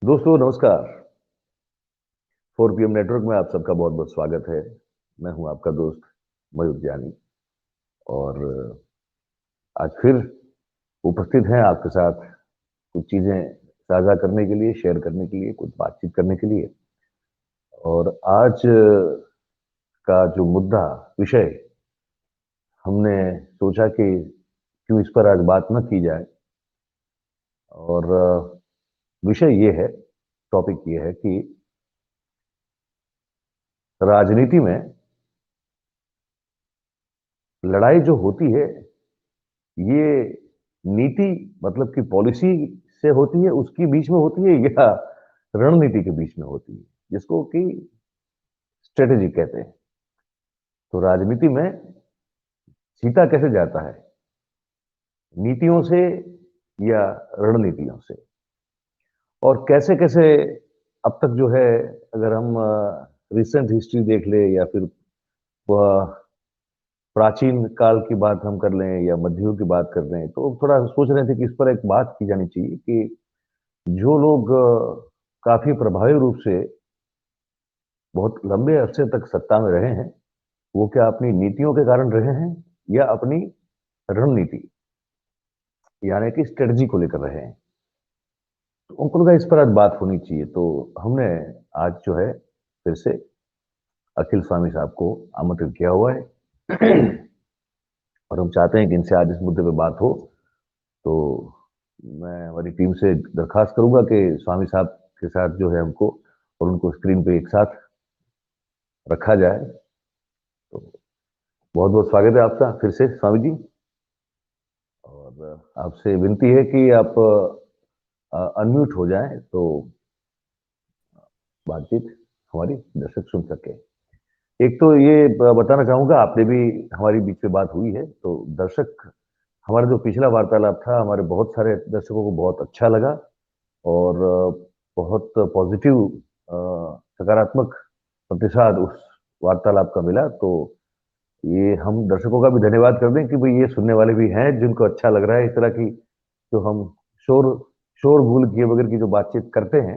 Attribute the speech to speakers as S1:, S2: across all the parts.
S1: दोस्तों नमस्कार। 4PM network में आप सबका बहुत बहुत स्वागत है। मैं हूं आपका दोस्त मयूर जानी और आज फिर उपस्थित हैं आपके साथ कुछ चीज़ें साझा करने के लिए, शेयर करने के लिए, कुछ बातचीत करने के लिए। और आज का जो मुद्दा विषय हमने सोचा कि क्यों इस पर आज बात न की जाए। और विषय ये है, टॉपिक ये है कि राजनीति में लड़ाई जो होती है ये नीति मतलब कि पॉलिसी से होती है, उसकी बीच में होती है या रणनीति के बीच में होती है, जिसको कि स्ट्रेटेजी कहते हैं। तो राजनीति में जीता कैसे जाता है, नीतियों से या रणनीतियों से, और कैसे कैसे अब तक जो है, अगर हम रिसेंट हिस्ट्री देख ले या फिर प्राचीन काल की बात हम कर लें या मध्ययुग की बात कर लें, तो थोड़ा सोच रहे थे कि इस पर एक बात की जानी चाहिए कि जो लोग काफी प्रभावी रूप से बहुत लंबे अरसे तक सत्ता में रहे हैं, वो क्या अपनी नीतियों के कारण रहे हैं या अपनी रणनीति यानी कि स्ट्रेटजी को लेकर रहे हैं। तो उनको लगा इस पर आज बात होनी चाहिए, तो हमने आज जो है फिर से अखिल स्वामी साहब को आमंत्रित किया हुआ है और हम चाहते हैं कि इनसे आज इस मुद्दे पे बात हो। तो मैं हमारी टीम से दरखास्त करूंगा कि स्वामी साहब के साथ जो है हमको और उनको स्क्रीन पे एक साथ रखा जाए। तो बहुत बहुत स्वागत है आपका फिर से स्वामी जी, और आपसे विनती है कि आप अनम्यूट हो जाएं तो बातचीत हमारी दर्शक सुन सके। एक तो ये बताना चाहूंगा, आपने भी हमारी बीच में बात हुई है तो दर्शक, हमारा जो पिछला वार्तालाप था हमारे बहुत सारे दर्शकों को बहुत अच्छा लगा और बहुत पॉजिटिव सकारात्मक प्रतिसाद उस वार्तालाप का मिला। तो ये हम दर्शकों का भी धन्यवाद कर दें कि भाई ये सुनने वाले भी हैं जिनको अच्छा लग रहा है इस तरह की जो हम शोर शोर गुल किए बगैर की जो बातचीत करते हैं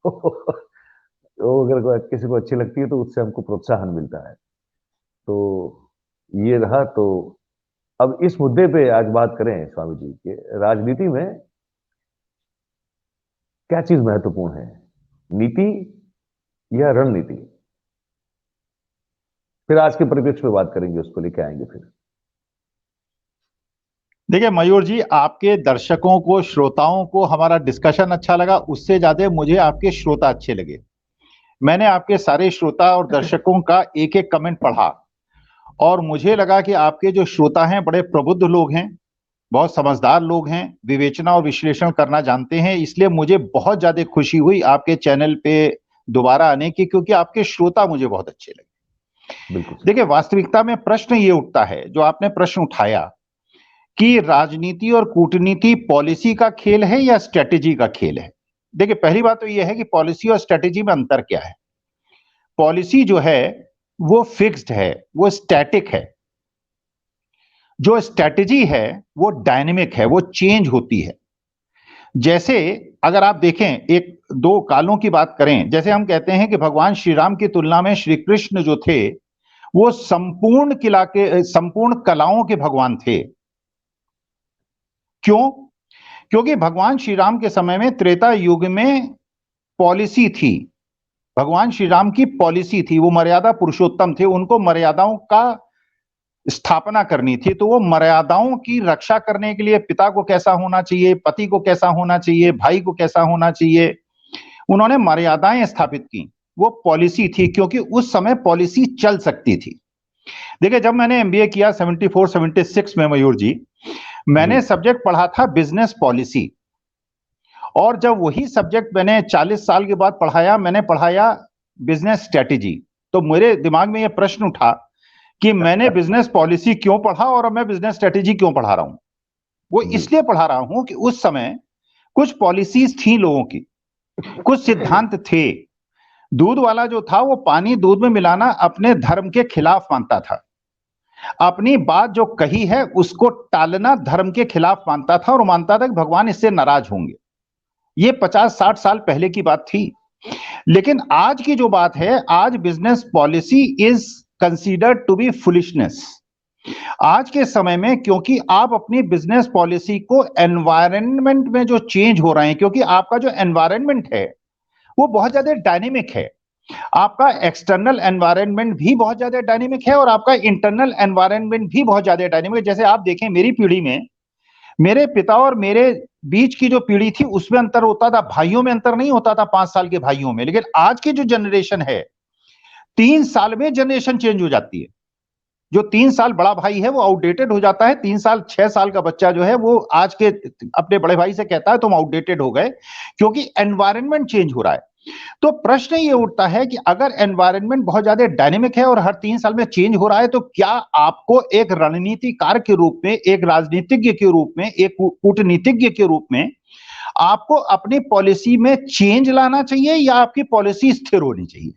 S1: तो अगर किसी को अच्छी लगती है तो उससे हमको प्रोत्साहन मिलता है। तो ये रहा। तो अब इस मुद्दे पे आज बात करें स्वामी जी के, राजनीति में क्या चीज महत्वपूर्ण है, नीति या रणनीति? फिर आज के परिप्रेक्ष्य पे बात करेंगे, उसको लेके आएंगे फिर।
S2: देखिए मयूर जी, आपके दर्शकों को, श्रोताओं को हमारा डिस्कशन अच्छा लगा, उससे ज्यादा मुझे आपके श्रोता अच्छे लगे। मैंने आपके सारे श्रोता और दर्शकों का एक एक कमेंट पढ़ा और मुझे लगा कि आपके जो श्रोता हैं बड़े प्रबुद्ध लोग हैं, बहुत समझदार लोग हैं, विवेचना और विश्लेषण करना जानते हैं। इसलिए मुझे बहुत ज्यादा खुशी हुई आपके चैनल पे दोबारा आने की, क्योंकि आपके श्रोता मुझे बहुत अच्छे लगे।
S1: बिल्कुल।
S2: देखिए, वास्तविकता में प्रश्न ये उठता है, जो आपने प्रश्न उठाया कि राजनीति और कूटनीति पॉलिसी का खेल है या स्ट्रेटेजी का खेल है। देखिए, पहली बात तो यह है कि पॉलिसी और स्ट्रेटेजी में अंतर क्या है। पॉलिसी जो है वो फिक्स्ड है, वो स्टैटिक है। जो स्ट्रेटेजी है वो डायनेमिक है, वो चेंज होती है। जैसे अगर आप देखें, एक दो कालों की बात करें, जैसे हम कहते हैं कि भगवान श्री राम की तुलना में श्री कृष्ण जो थे वो संपूर्ण कलाओं के भगवान थे। क्यों? क्योंकि भगवान श्री राम के समय में, त्रेता युग में, पॉलिसी थी। भगवान श्री राम की पॉलिसी थी, वो मर्यादा पुरुषोत्तम थे, उनको मर्यादाओं का स्थापना करनी थी। तो वो मर्यादाओं की रक्षा करने के लिए पिता को कैसा होना चाहिए, पति को कैसा होना चाहिए, भाई को कैसा होना चाहिए, उन्होंने मर्यादाएं स्थापित की। वो पॉलिसी थी, क्योंकि उस समय पॉलिसी चल सकती थी। देखिए, जब मैंने एमबीए किया 74-76 में मयूर जी, मैंने सब्जेक्ट पढ़ा था बिजनेस पॉलिसी। और जब वही सब्जेक्ट मैंने 40 साल के बाद पढ़ाया, मैंने पढ़ाया बिजनेस स्ट्रेटेजी। तो मेरे दिमाग में यह प्रश्न उठा कि मैंने बिजनेस पॉलिसी क्यों पढ़ा और मैं बिजनेस स्ट्रेटेजी क्यों पढ़ा रहा हूं। वो इसलिए पढ़ा रहा हूं कि उस समय कुछ पॉलिसीज थी लोगों की, कुछ सिद्धांत थे। दूध वाला जो था वो पानी दूध में मिलाना अपने धर्म के खिलाफ मानता था, अपनी बात जो कही है उसको टालना धर्म के खिलाफ मानता था, और मानता था कि भगवान इससे नाराज होंगे। ये 50-60 साल पहले की बात थी। लेकिन आज की जो बात है, आज business policy is considered to be foolishness. आज के समय में, क्योंकि आप अपनी बिजनेस पॉलिसी को एनवायरनमेंट में जो चेंज हो रहे हैं, क्योंकि आपका जो एनवायरनमेंट है वो बहुत ज्यादा डायनेमिक है, आपका एक्सटर्नल एनवायरनमेंट भी बहुत ज्यादा डायनेमिक है और आपका इंटरनल एनवायरनमेंट भी बहुत ज्यादा डायनेमिक है। जैसे आप देखें, मेरी पीढ़ी में मेरे पिता और मेरे बीच की जो पीढ़ी थी उसमें अंतर होता था, भाइयों में अंतर नहीं होता था, 5 साल के भाइयों में। लेकिन आज की जो जनरेशन है, 3 साल में जनरेशन चेंज हो जाती है। जो 3 साल बड़ा भाई है वो आउटडेटेड हो जाता है, 3 साल 6 साल का बच्चा जो है वो आज के अपने बड़े भाई से कहता है तुम आउटडेटेड हो गए, क्योंकि एनवायरनमेंट चेंज हो रहा है। तो प्रश्न ये उठता है कि अगर एनवायरनमेंट बहुत ज्यादा डायनेमिक है और हर 3 साल में चेंज हो रहा है, तो क्या आपको एक रणनीतिकार के रूप में, एक राजनीतिज्ञ के रूप में, एक कूटनीतिज्ञ के रूप में आपको अपनी पॉलिसी में चेंज लाना चाहिए या आपकी पॉलिसी स्थिर होनी चाहिए?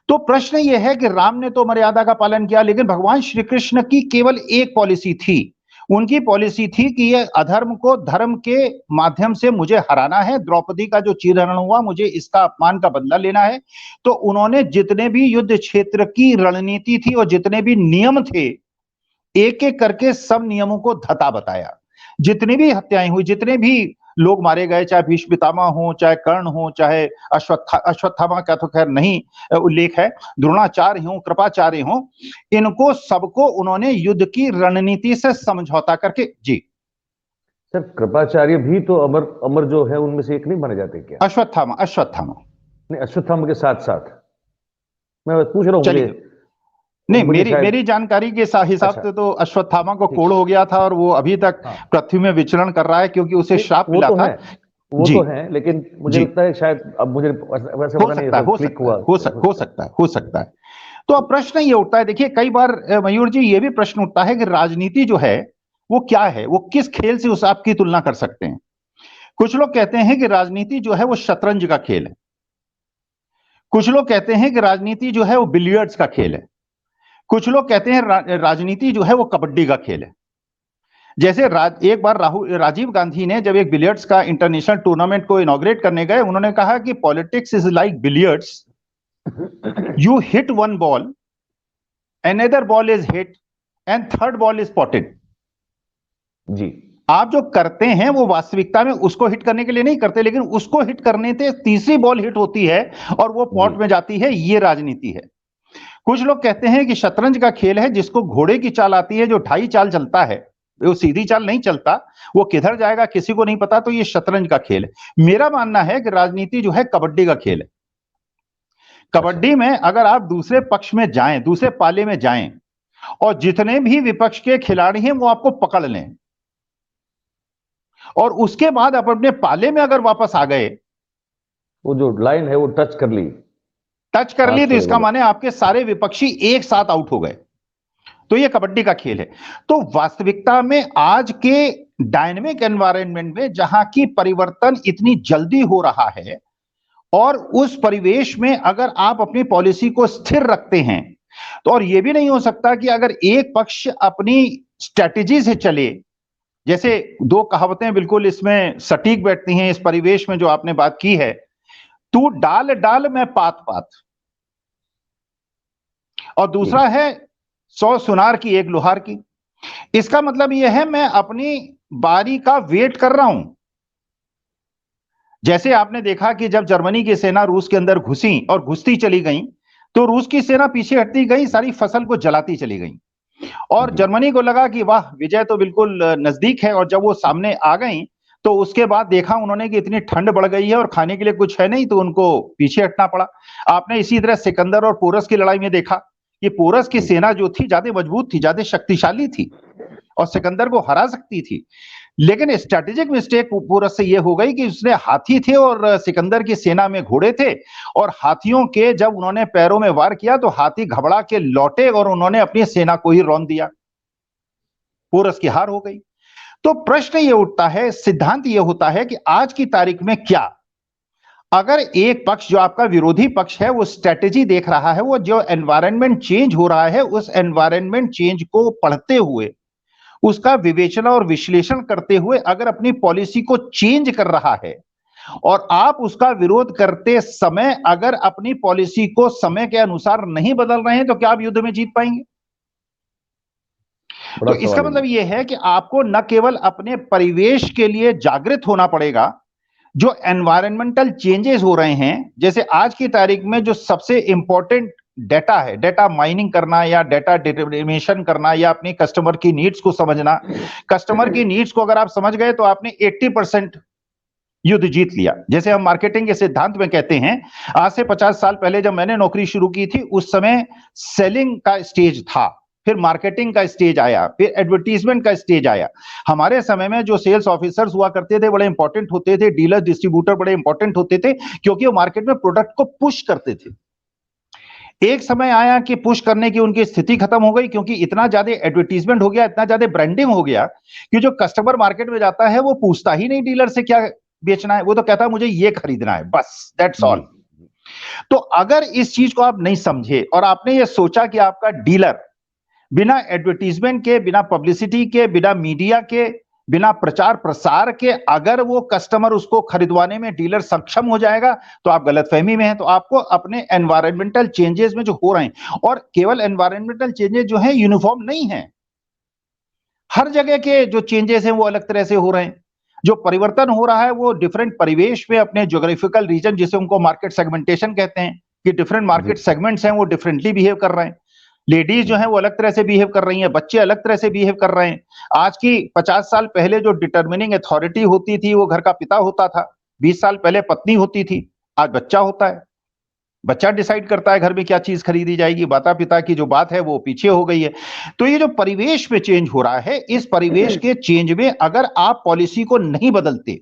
S2: तो प्रश्न यह है कि राम ने तो मर्यादा का पालन किया, लेकिन भगवान श्री कृष्ण की केवल एक पॉलिसी थी। उनकी पॉलिसी थी कि यह अधर्म को धर्म के माध्यम से मुझे हराना है, द्रौपदी का जो चीरहरण हुआ मुझे इसका अपमान का बदला लेना है। तो उन्होंने जितने भी युद्ध क्षेत्र की रणनीति थी और जितने भी नियम थे, एक एक करके सब नियमों को धता बताया। जितनी भी हत्याएं हुई, जितने भी लोग मारे गए, चाहे भीष्म पितामह हो, चाहे कर्ण हो, चाहे अश्वत्थामा का तो खैर नहीं उल्लेख है, द्रोणाचार्य हो, कृपाचार्य हो, इनको सबको उन्होंने युद्ध की रणनीति से समझौता करके। जी
S1: सर, कृपाचार्य भी तो अमर अमर जो है उनमें से एक नहीं माने जाते क्या?
S2: अश्वत्थामा
S1: नहीं, अश्वत्थामा के साथ साथ मैं पूछ रहा हूँ,
S2: चलिए, नहीं,
S1: मुझे
S2: मेरी जानकारी के हिसाब
S1: अच्छा,
S2: से तो अश्वत्थामा को कोढ़ हो गया था और वो अभी तक
S1: हाँ,
S2: पृथ्वी में विचरण कर रहा है, क्योंकि उसे श्राप मिला था।
S1: वो
S2: जी
S1: तो है, लेकिन मुझे
S2: जी,
S1: लगता है शायद, अब मुझे वैसे
S2: हो
S1: पता नहीं,
S2: सकता है, हो
S1: क्लिक
S2: सकता है,
S1: हुआ।
S2: हो सकता है। तो अब प्रश्न ये उठता है, देखिए कई बार मयूर जी ये भी प्रश्न उठता है कि राजनीति जो है वो क्या है, वो किस खेल से उस आपकी तुलना कर सकते हैं। कुछ लोग कहते हैं कि राजनीति जो है वो शतरंज का खेल है, कुछ लोग कहते हैं कि राजनीति जो है वो बिलियर्ड्स का खेल है, कुछ लोग कहते हैं राजनीति जो है वो कबड्डी का खेल है। जैसे एक बार राजीव गांधी ने जब एक बिलियर्ड्स का इंटरनेशनल टूर्नामेंट को इनॉग्रेट करने गए, उन्होंने कहा कि politics is like billiards, you hit one ball, another ball is hit and third ball is spotted.
S1: जी,
S2: आप जो करते हैं वो वास्तविकता में उसको हिट करने के लिए नहीं करते, लेकिन उसको हिट करने से तीसरी बॉल हिट होती है और वो पॉट में जाती है। ये राजनीति है। कुछ लोग कहते हैं कि शतरंज का खेल है, जिसको घोड़े की चाल आती है, जो 2.5 चाल चलता है, वो सीधी चाल नहीं चलता, वो किधर जाएगा किसी को नहीं पता, तो ये शतरंज का खेल है। मेरा मानना है कि राजनीति जो है कबड्डी का खेल है। कबड्डी में अगर आप दूसरे पक्ष में जाएं, दूसरे पाले में जाएं और जितने भी विपक्ष के खिलाड़ी हैं वो आपको पकड़ लें और उसके बाद आप अपने पाले में अगर वापस आ गए,
S1: वो जो लाइन है वो टच कर ली
S2: तो इसका माने आपके सारे विपक्षी एक साथ आउट हो गए। तो ये कबड्डी का खेल है। तो वास्तविकता में आज के डायनेमिक एनवायरनमेंट में जहां की परिवर्तन इतनी जल्दी हो रहा है और उस परिवेश में अगर आप अपनी पॉलिसी को स्थिर रखते हैं, तो और यह भी नहीं हो सकता कि अगर एक पक्ष अपनी स्ट्रेटेजी से चले, जैसे दो कहावतें बिल्कुल इसमें सटीक बैठती हैं इस परिवेश में जो आपने बात की है, तू डाल डाल मैं पात पात, और दूसरा है 100 सुनार की एक लोहार की। इसका मतलब यह है मैं अपनी बारी का वेट कर रहा हूं। जैसे आपने देखा कि जब जर्मनी की सेना रूस के अंदर घुसी और घुसती चली गई, तो रूस की सेना पीछे हटती गई, सारी फसल को जलाती चली गई और जर्मनी को लगा कि वाह, विजय तो बिल्कुल नजदीक है। और जब वो सामने आ गई तो उसके बाद देखा उन्होंने कि इतनी ठंड बढ़ गई है और खाने के लिए कुछ है नहीं, तो उनको पीछे हटना पड़ा। आपने इसी तरह सिकंदर और पोरस की लड़ाई में देखा कि पोरस की सेना जो थी ज्यादा मजबूत थी, ज्यादा शक्तिशाली थी और सिकंदर को हरा सकती थी। लेकिन स्ट्रेटेजिक मिस्टेक पोरस से यह हो गई कि उसने हाथी थे और सिकंदर की सेना में घोड़े थे, और हाथियों के जब उन्होंने पैरों में वार किया तो हाथी घबरा के लौटे और उन्होंने अपनी सेना को ही रौंद दिया। पोरस की हार हो गई। तो प्रश्न ये उठता है, सिद्धांत ये होता है कि आज की तारीख में क्या अगर एक पक्ष जो आपका विरोधी पक्ष है वो स्ट्रेटेजी देख रहा है, वो जो एनवायरनमेंट चेंज हो रहा है उस एनवायरनमेंट चेंज को पढ़ते हुए, उसका विवेचना और विश्लेषण करते हुए अगर अपनी पॉलिसी को चेंज कर रहा है, और आप उसका विरोध करते समय अगर अपनी पॉलिसी को समय के अनुसार नहीं बदल रहे हैं तो क्या आप युद्ध में जीत पाएंगे?
S1: बड़ा
S2: तो इसका
S1: सवाल है
S2: मतलब
S1: ये।
S2: यह है कि आपको न केवल अपने परिवेश के लिए जागृत होना पड़ेगा, जो एनवायरमेंटल चेंजेस हो रहे हैं, जैसे आज की तारीख में जो सबसे इंपॉर्टेंट डेटा है, डेटा माइनिंग करना या डेटा डिटर्मिनेशन करना या अपनी कस्टमर की नीड्स को समझना। कस्टमर की नीड्स को अगर आप समझ गए तो आपने 80% युद्ध जीत लिया। जैसे हम मार्केटिंग के सिद्धांत में कहते हैं, आज से 50 साल पहले जब मैंने नौकरी शुरू की थी, उस समय सेलिंग का स्टेज था, फिर मार्केटिंग का स्टेज आया, फिर एडवर्टीजमेंट का स्टेज आया। हमारे समय में जो सेल्स ऑफिसर्स हुआ करते थे बड़े इंपॉर्टेंट होते थे, डीलर डिस्ट्रीब्यूटर बड़े इंपॉर्टेंट होते थे, क्योंकि वो मार्केट में प्रोडक्ट को पुश करते थे। एक समय आया कि पुश करने की उनकी स्थिति खत्म हो गई, क्योंकि इतना ज्यादा एडवर्टीजमेंट हो गया, इतना ज्यादा ब्रांडिंग हो गया कि जो कस्टमर मार्केट में जाता है वो पूछता ही नहीं डीलर से क्या बेचना है, वो तो कहता है मुझे ये खरीदना है, बस दैट्स ऑल। तो अगर इस चीज को आप नहीं समझे और आपने ये सोचा कि आपका डीलर बिना एडवर्टीजमेंट के, बिना पब्लिसिटी के, बिना मीडिया के, बिना प्रचार प्रसार के अगर वो कस्टमर उसको खरीदवाने में डीलर सक्षम हो जाएगा तो आप गलतफहमी में हैं। तो आपको अपने एनवायरमेंटल चेंजेस में जो हो रहे हैं, और केवल एनवायरमेंटल चेंजेस जो है यूनिफॉर्म नहीं है, हर जगह के जो चेंजेस हैं वो अलग तरह से हो रहे हैं। जो परिवर्तन हो रहा है वो डिफरेंट परिवेश में, अपने ज्योग्राफिकल रीजन, जिसे उनको मार्केट सेगमेंटेशन कहते हैं, कि डिफरेंट मार्केट सेगमेंट्स हैं वो डिफरेंटली बिहेव कर रहे हैं। लेडीज जो है वो अलग तरह से बिहेव कर रही हैं, बच्चे अलग तरह से बिहेव कर रहे हैं। आज की 50 साल पहले जो डिटर्मिनिंग अथॉरिटी होती थी वो घर का पिता होता था, 20 साल पहले पत्नी होती थी, आज बच्चा होता है। बच्चा डिसाइड करता है घर में क्या चीज खरीदी जाएगी, माता पिता की जो बात है वो पीछे हो गई है। तो ये जो परिवेश में चेंज हो रहा है, इस परिवेश के चेंज में अगर आप पॉलिसी को नहीं बदलते,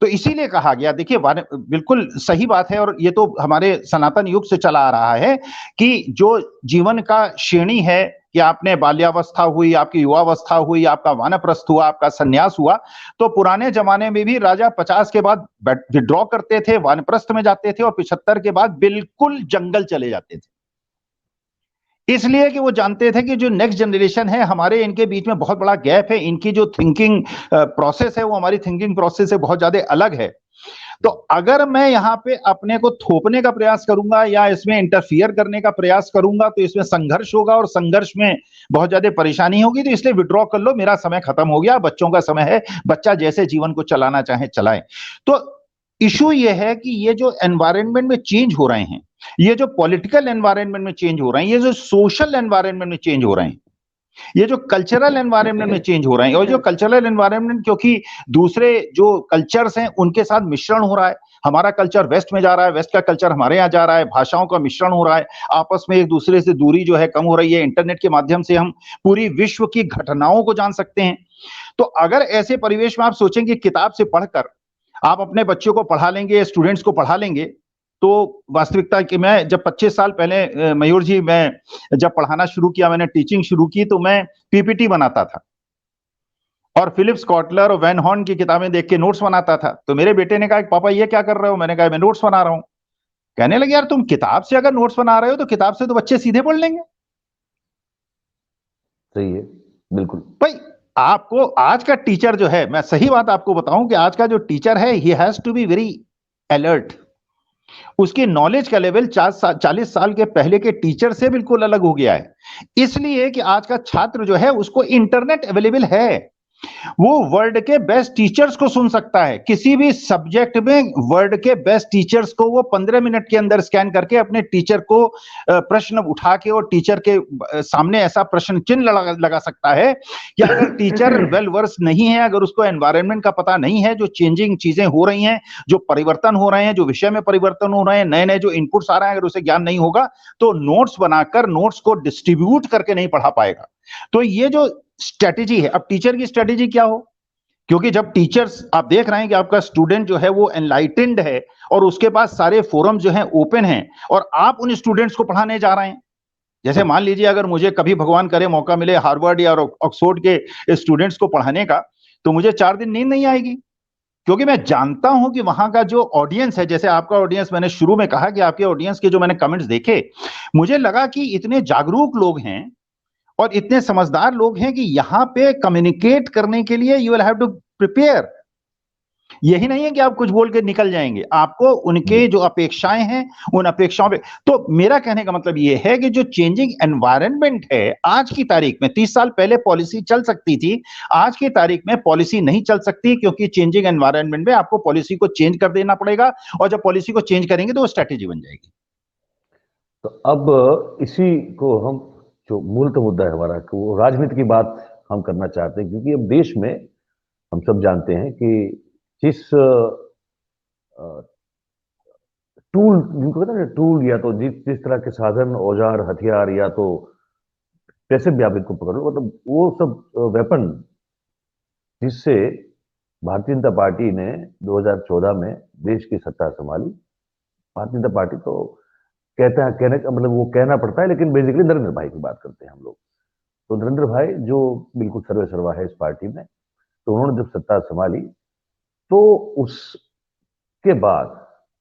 S2: तो इसीलिए कहा गया, देखिए बिल्कुल सही बात है, और ये तो हमारे सनातन युग से चला आ रहा है कि जो जीवन का श्रेणी है कि आपने बाल्यावस्था हुई, आपकी युवावस्था हुई, आपका वानप्रस्थ हुआ, आपका सन्यास हुआ, तो पुराने जमाने में भी राजा 50 के बाद विड्रॉ करते थे, वानप्रस्थ में जाते थे, और 75 के बाद बिल्कुल जंगल चले जाते थे, इसलिए कि वो जानते थे कि जो नेक्स्ट जनरेशन है हमारे, इनके बीच में बहुत बड़ा गैप है, इनकी जो थिंकिंग प्रोसेस है वो हमारी थिंकिंग प्रोसेस से बहुत ज्यादा अलग है। तो अगर मैं यहाँ पे अपने को थोपने का प्रयास करूंगा या इसमें इंटरफियर करने का प्रयास करूंगा तो इसमें संघर्ष होगा, और संघर्ष में बहुत ज्यादा परेशानी होगी। तो इसलिए विड्रॉ कर लो, मेरा समय खत्म हो गया, बच्चों का समय है, बच्चा जैसे जीवन को चलाना चाहे चलाए। तो इशू ये है कि ये जो एनवायरनमेंट में चेंज हो रहे हैं, ये जो पॉलिटिकल एनवायरनमेंट में चेंज हो रहे हैं, ये जो सोशल एनवायरनमेंट में चेंज हो रहे हैं, ये जो कल्चरल एनवायरनमेंट में चेंज हो रहे हैं, और जो कल्चरल एनवायरनमेंट क्योंकि दूसरे जो कल्चर्स हैं उनके साथ मिश्रण हो रहा है, हमारा कल्चर वेस्ट में जा रहा है, वेस्ट का कल्चर हमारे यहाँ जा रहा है, भाषाओं का मिश्रण हो रहा है, आपस में एक दूसरे से दूरी जो है कम हो रही है, इंटरनेट के माध्यम से हम पूरी विश्व की घटनाओं को जान सकते हैं। तो अगर ऐसे परिवेश में आप सोचेंगे किताब से पढ़कर आप अपने बच्चों को पढ़ा लेंगे, स्टूडेंट्स को पढ़ा लेंगे, तो वास्तविकता कि मैं जब 25 साल पहले मयूर जी, मैं जब पढ़ाना शुरू किया, मैंने टीचिंग शुरू की, तो मैं पीपीटी बनाता था और फिलिप्स कॉटलर और वैन हॉर्न की किताबें देख के नोट्स बनाता था। तो मेरे बेटे ने कहा पापा ये क्या कर रहे हो? मैंने कहा मैं नोट्स बना रहा हूं। कहने लगे यार तुम किताब से अगर नोट्स बना रहे हो तो किताब से तो बच्चे सीधे पढ़ लेंगे।
S1: सही है, बिल्कुल।
S2: भाई आपको आज का टीचर जो है, मैं सही बात आपको बताऊं कि आज का जो टीचर है, he has to be very alert. उसकी नॉलेज का लेवल 40 साल के पहले के टीचर से बिल्कुल अलग हो गया है, इसलिए कि आज का छात्र जो है उसको इंटरनेट अवेलेबल है, वो वर्ल्ड के बेस्ट टीचर्स को सुन सकता है, किसी भी सब्जेक्ट में वर्ल्ड के बेस्ट टीचर्स को वो 15 मिनट के अंदर स्कैन करके अपने टीचर को प्रश्न उठा के और टीचर के सामने ऐसा प्रश्न चिन्ह लगा सकता है कि अगर टीचर वेल वर्स नहीं है, अगर उसको एनवायरनमेंट का पता नहीं है, जो चेंजिंग चीजें हो रही हैं, जो परिवर्तन हो रहे हैं, जो विषय में परिवर्तन हो रहे हैं, नए नए जो इनपुट्स आ रहे हैं, अगर उसे ज्ञान नहीं होगा तो नोट्स बनाकर नोट्स को डिस्ट्रीब्यूट करके नहीं पढ़ा पाएगा। तो ये जो स्ट्रेटेजी है, अब टीचर की स्ट्रेटेजी क्या हो, क्योंकि जब टीचर्स आप देख रहे हैं कि आपका स्टूडेंट जो है वो एनलाइटेंड है और उसके पास सारे फोरम जो हैं ओपन हैं, और आप उन स्टूडेंट्स को पढ़ाने जा रहे हैं, जैसे मान लीजिए अगर मुझे कभी भगवान करे मौका मिले हार्वर्ड या ऑक्सफोर्ड के स्टूडेंट्स को पढ़ाने का, तो मुझे 4 दिन नींद नहीं आएगी, क्योंकि मैं जानता हूं कि वहां का जो ऑडियंस है, जैसे आपका ऑडियंस, मैंने शुरू में कहा कि आपके ऑडियंस के जो मैंने कमेंट्स देखे, मुझे लगा कि इतने जागरूक लोग हैं और इतने समझदार लोग हैं कि यहां पे कम्युनिकेट करने के लिए you will have to prepare, यही नहीं है कि आप कुछ बोल के निकल जाएंगे, आपको उनके जो अपेक्षाएं हैं उन अपेक्षाओं पे। तो मेरा कहने का मतलब यह है कि जो चेंजिंग एनवायरनमेंट है, आज की तारीख में 30 साल पहले पॉलिसी चल सकती थी, आज की तारीख में पॉलिसी नहीं चल सकती, क्योंकि चेंजिंग एनवायरनमेंट में आपको पॉलिसी को चेंज कर देना पड़ेगा, और जब पॉलिसी को चेंज करेंगे तो वो स्ट्रेटेजी बन जाएगी।
S1: तो अब इसी को हम, जो मूल तो मुद्दा है हमारा, कि वो राजनीति की बात हम करना चाहते हैं, क्योंकि अब देश में हम सब जानते हैं कि जिस टूल, जिनको कहते हैं ना टूल, या तो जिस जिस तरह के साधन, औजार, हथियार, या तो कैसे भी आप इनको पकड़ लो, मतलब वो सब वेपन जिससे भारतीय जनता पार्टी ने 2014 में देश की सत्ता संभाली। भारतीय जनता पार्टी तो कहते हैं, कहने का मतलब वो कहना पड़ता है, लेकिन बेसिकली नरेंद्र भाई की बात करते हैं हम लोग। तो नरेंद्र भाई जो बिल्कुल सर्वे सर्वा है इस पार्टी में, तो उन्होंने जब सत्ता संभाली तो उसके बाद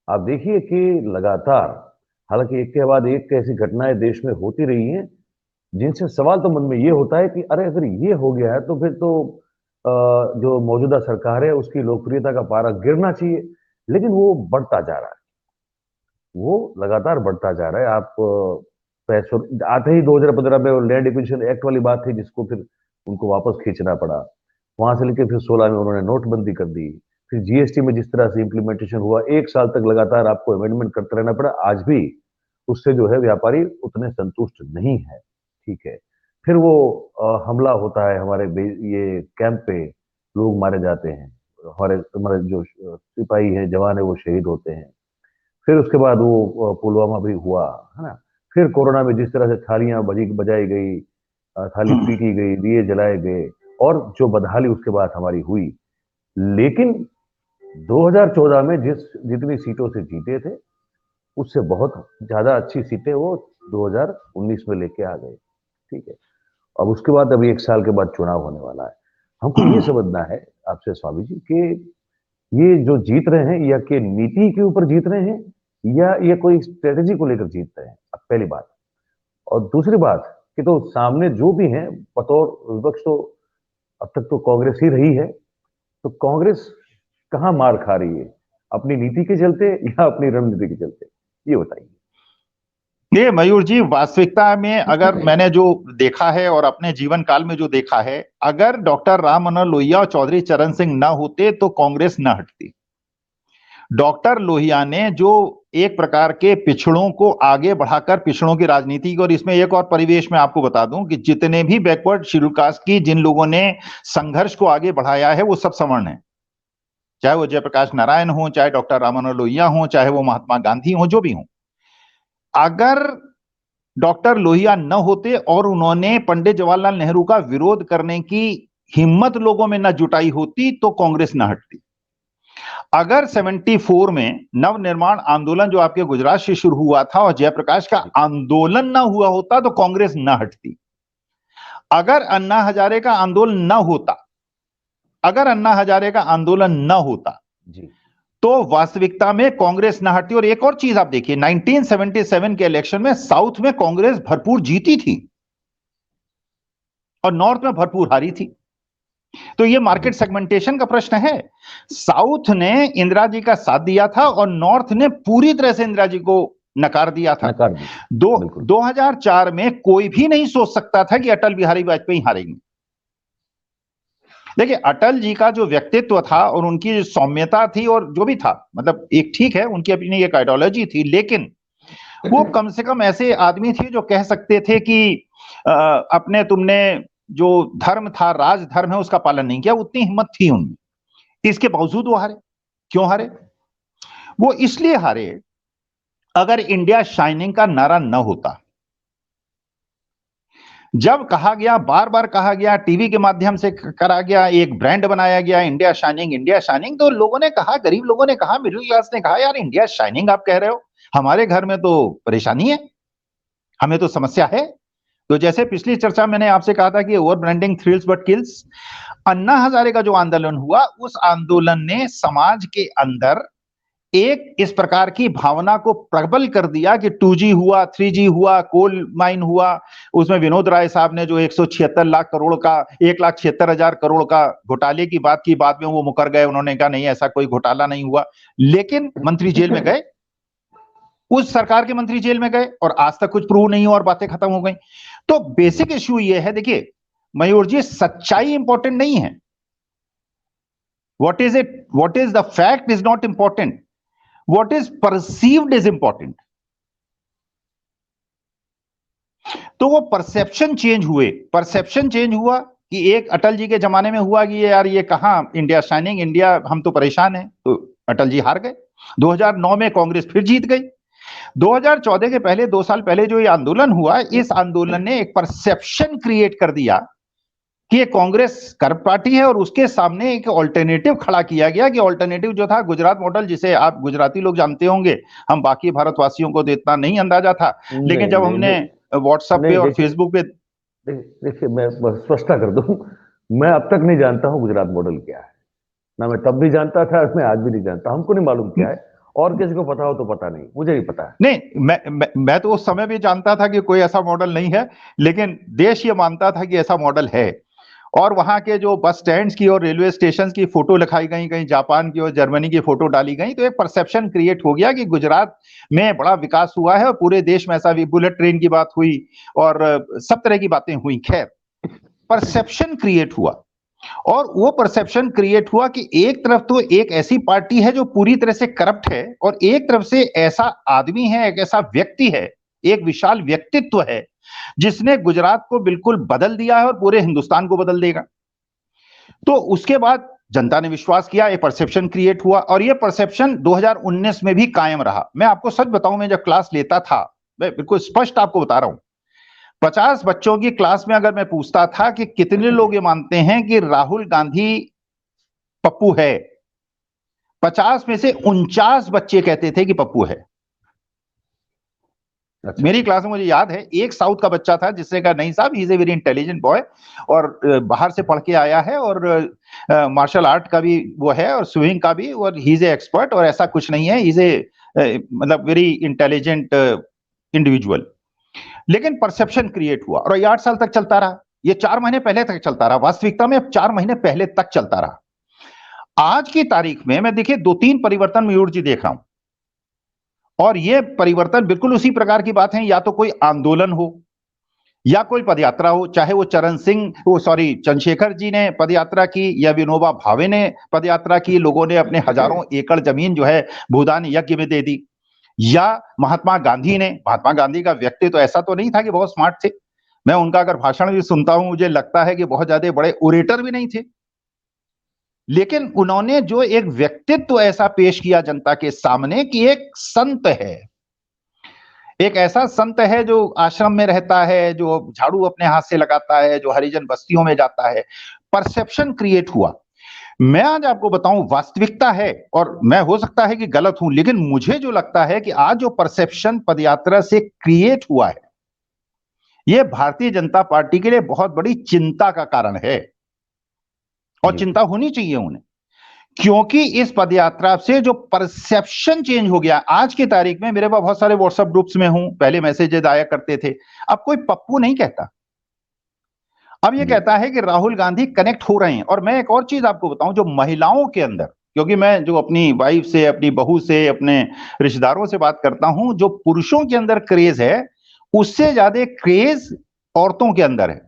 S1: आप देखिए कि लगातार, हालांकि एक के बाद एक ऐसी घटनाएं देश में होती रही हैं जिनसे सवाल तो मन में ये होता है कि अरे अगर ये हो गया है तो फिर तो जो मौजूदा सरकार है उसकी लोकप्रियता का पारा गिरना चाहिए, लेकिन वो बढ़ता जा रहा है, वो लगातार बढ़ता जा रहा है। आप पैसों आते ही 2015 में लैंड एक्विजिशन एक्ट वाली बात थी, जिसको फिर उनको वापस खींचना पड़ा। वहां से लेकर फिर 16 में उन्होंने नोटबंदी कर दी। फिर जीएसटी में जिस तरह से इंप्लीमेंटेशन हुआ, 1 साल तक लगातार आपको अमेंडमेंट करते रहना पड़ा। आज भी उससे जो है व्यापारी उतने संतुष्ट नहीं है, ठीक है। फिर वो हमला होता है हमारे ये कैंप पे, लोग मारे जाते हैं, हमारे हमारे जो सिपाही हैं, जवान है, वो शहीद होते हैं। फिर उसके बाद वो पुलवामा भी हुआ, है ना। फिर कोरोना में जिस तरह से थालियां बजाई गई, थाली पीटी गई, दिए जलाए गए, और जो बदहाली उसके बाद हमारी हुई। लेकिन 2014 में जितनी सीटों से जीते थे, उससे बहुत ज्यादा अच्छी सीटें वो 2019 में लेके आ गए, ठीक है। अब उसके बाद अभी 1 साल के बाद चुनाव होने वाला है। हमको ये समझना है आपसे स्वामी जी कि ये जो जीत रहे हैं, या कि नीति के ऊपर जीत रहे हैं, या ये कोई स्ट्रेटेजी को लेकर जीत रहे हैं, अब पहली बात। और दूसरी बात कि तो सामने जो भी हैं बतौर विपक्ष, तो अब तक तो कांग्रेस ही रही है। तो कांग्रेस कहां मार खा रही है, अपनी नीति के चलते या अपनी रणनीति के चलते, ये बताइए।
S2: ये मयूर जी, वास्तविकता में अगर मैंने जो देखा है और अपने जीवन काल में जो देखा है, अगर डॉक्टर राम मनोहर लोहिया और चौधरी चरण सिंह न होते तो कांग्रेस न हटती। डॉक्टर लोहिया ने जो एक प्रकार के पिछड़ों को आगे बढ़ाकर पिछड़ों की राजनीति, और इसमें एक और परिवेश में आपको बता दूं कि जितने भी बैकवर्ड शेड्यूल कास्ट की जिन लोगों ने संघर्ष को आगे बढ़ाया है वो सब सवर्ण है, चाहे वो जयप्रकाश नारायण हो, चाहे डॉक्टर राम मनोहर लोहिया हो, चाहे वो महात्मा गांधी हो, जो भी हो। अगर डॉक्टर लोहिया न होते और उन्होंने पंडित जवाहरलाल नेहरू का विरोध करने की हिम्मत लोगों में न जुटाई होती तो कांग्रेस न हटती। अगर 74 में नवनिर्माण आंदोलन जो आपके गुजरात से शुरू हुआ था और जयप्रकाश का आंदोलन न हुआ होता तो कांग्रेस न हटती। अगर अन्ना हजारे का आंदोलन न होता, अगर अन्ना हजारे का आंदोलन न होता
S1: जी,
S2: तो वास्तविकता में कांग्रेस न हटती। और एक और चीज आप देखिए, 1977 के इलेक्शन में साउथ में कांग्रेस भरपूर जीती थी और नॉर्थ में भरपूर हारी थी। तो ये मार्केट सेगमेंटेशन का प्रश्न है। साउथ ने इंदिरा जी का साथ दिया था और नॉर्थ ने पूरी तरह से इंदिरा जी को नकार दिया था। 2004 में कोई भी नहीं सोच सकता था कि अटल बिहारी वाजपेयी हारेंगे। देखिए, अटल जी का जो व्यक्तित्व था और उनकी जो सौम्यता थी और जो भी था, मतलब एक ठीक है उनकी अपनी एक आइडियोलॉजी थी, लेकिन वो कम से कम ऐसे आदमी थे जो कह सकते थे कि अपने तुमने जो धर्म था, राज धर्म है, उसका पालन नहीं किया। उतनी हिम्मत थी उनमें, इसके बावजूद वो हारे। क्यों हारे? वो इसलिए हारे, अगर इंडिया शाइनिंग का नारा न होता, जब कहा गया, बार बार कहा गया, टीवी के माध्यम से करा गया, एक ब्रांड बनाया गया इंडिया शाइनिंग, इंडिया शाइनिंग, तो लोगों ने कहा, गरीब लोगों ने कहा, मिडिल क्लास ने कहा, यार इंडिया शाइनिंग आप कह रहे हो, हमारे घर में तो परेशानी है, हमें तो समस्या है। तो जैसे पिछली चर्चा मैंने आपसे कहा था कि over branding thrills but kills, Anna Hazare का जो आंदोलन हुआ, उस आंदोलन ने समाज के अंदर एक इस प्रकार की भावना को प्रबल कर दिया कि 2G हुआ, 3G हुआ, कोल माइन हुआ, उसमें विनोद राय साहब ने जो 176 लाख करोड़ का 1,76,000 करोड़ का घोटाले की बात की, बाद में वो मुकर गए, उन्होंने कहा नहीं ऐसा कोई घोटाला नहीं हुआ, लेकिन मंत्री जेल में गए, उस सरकार के मंत्री जेल में गए और आज तक कुछ प्रूव नहीं हुआ और बातें खत्म हो गई। तो बेसिक इश्यू ये है, देखिए मयूर जी, सच्चाई इंपॉर्टेंट नहीं है, what is the fact is not important, what is perceived is important. तो वो परसेप्शन चेंज हुआ कि एक अटल जी के जमाने में हुआ कि यार ये कहां इंडिया शाइनिंग, इंडिया हम तो परेशान हैं, तो अटल जी हार गए। 2009 में कांग्रेस फिर जीत गई। 2014 के पहले 2 साल पहले जो ये आंदोलन हुआ, इस आंदोलन ने एक परसेप्शन क्रिएट कर दिया कि ये कांग्रेस करप्ट पार्टी है और उसके सामने एक ऑल्टरनेटिव खड़ा किया गया कि ऑल्टरनेटिव जो था गुजरात मॉडल, जिसे आप गुजराती लोग जानते होंगे, हम बाकी भारतवासियों को तो इतना नहीं अंदाजा था, लेकिन जब हमने व्हाट्सएप पे और फेसबुक पे,
S1: देखिए मैं स्पष्टता कर दूं, मैं अब तक नहीं जानता हूं गुजरात मॉडल क्या है, ना मैं तब भी जानता था, मैं आज भी नहीं जानता, हमको नहीं मालूम क्या है, और किसी को पता हो तो पता नहीं, मुझे नहीं पता है।
S2: नहीं, मैं तो उस समय भी जानता था कि कोई ऐसा मॉडल नहीं है, लेकिन देश ये मानता था कि ऐसा मॉडल है। और वहां के जो बस स्टैंड्स की और रेलवे स्टेशन की फोटो लिखाई गई, कहीं जापान की और जर्मनी की फोटो डाली गई, तो एक परसेप्शन क्रिएट हो गया कि गुजरात में बड़ा विकास हुआ है और पूरे देश में ऐसा भी, बुलेट ट्रेन की बात हुई और सब तरह की बातें हुई। खैर, परसेप्शन क्रिएट हुआ, और वो परसेप्शन क्रिएट हुआ कि एक तरफ तो एक ऐसी पार्टी है जो पूरी तरह से करप्ट है, और एक तरफ से ऐसा आदमी है, एक ऐसा व्यक्ति है, एक विशाल व्यक्तित्व है जिसने गुजरात को बिल्कुल बदल दिया है और पूरे हिंदुस्तान को बदल देगा। तो उसके बाद जनता ने विश्वास किया, एक परसेप्शन क्रिएट हुआ, और ये परसेप्शन 2019 में भी कायम रहा। मैं आपको सच बताऊं, मैं जब क्लास लेता था, मैं बिल्कुल स्पष्ट आपको बता रहा हूं, 50 बच्चों की क्लास में अगर मैं पूछता था कि कितने लोग ये मानते हैं कि राहुल गांधी पप्पू है, 50 में से 49 बच्चे कहते थे कि पप्पू है। अच्छा। मेरी क्लास में मुझे याद है, एक साउथ का बच्चा था जिसने कहा नहीं साहब, he is a very intelligent boy, और बाहर से पढ़ के आया है, और मार्शल आर्ट का भी वो है और स्विमिंग का भी, और ही इज ए एक्सपर्ट, और ऐसा कुछ नहीं है, ही इज ए मतलब वेरी इंटेलिजेंट इंडिविजुअल। लेकिन परसेप्शन क्रिएट हुआ और ये 8 साल तक चलता रहा, ये 4 महीने पहले तक चलता रहा, वास्तविकता में 4 महीने पहले तक चलता रहा। आज की तारीख में मैं देखिए 2-3 परिवर्तन मयूर जी देख रहा हूं, और ये परिवर्तन बिल्कुल उसी प्रकार की बात है, या तो कोई आंदोलन हो या कोई पदयात्रा हो, चाहे वो चंद्रशेखर जी ने पदयात्रा की या विनोबा भावे ने पदयात्रा की, लोगों ने अपने हजारों एकड़ जमीन जो है भूदान यज्ञ में दे दी, या महात्मा गांधी का व्यक्ति तो ऐसा तो नहीं था कि बहुत स्मार्ट थे, मैं उनका अगर भाषण भी सुनता हूं मुझे लगता है कि बहुत ज्यादा बड़े ओरेटर भी नहीं थे, लेकिन उन्होंने जो एक व्यक्तित्व ऐसा पेश किया जनता के सामने कि एक संत है, एक ऐसा संत है जो आश्रम में रहता है, जो झाड़ू अपने हाथ से लगाता है, जो हरिजन बस्तियों में जाता है। परसेप्शन क्रिएट हुआ। मैं आज आपको बताऊं, वास्तविकता है, और मैं हो सकता है कि गलत हूं, लेकिन मुझे जो लगता है कि आज जो परसेप्शन पदयात्रा से क्रिएट हुआ है, यह भारतीय जनता पार्टी के लिए बहुत बड़ी चिंता का कारण है, और चिंता होनी चाहिए उन्हें, क्योंकि इस पदयात्रा से जो परसेप्शन चेंज हो गया। आज की तारीख में मेरे पास बहुत सारे व्हाट्सएप ग्रुप्स में हूं, पहले मैसेजेस आया करते थे, अब कोई पप्पू नहीं कहता, अब ये कहता है कि राहुल गांधी कनेक्ट हो रहे हैं। और मैं एक और चीज आपको बताऊं, जो महिलाओं के अंदर, क्योंकि मैं जो अपनी वाइफ से, अपनी बहू से, अपने रिश्तेदारों से बात करता हूं, जो पुरुषों के अंदर क्रेज है उससे ज्यादा क्रेज औरतों के अंदर है,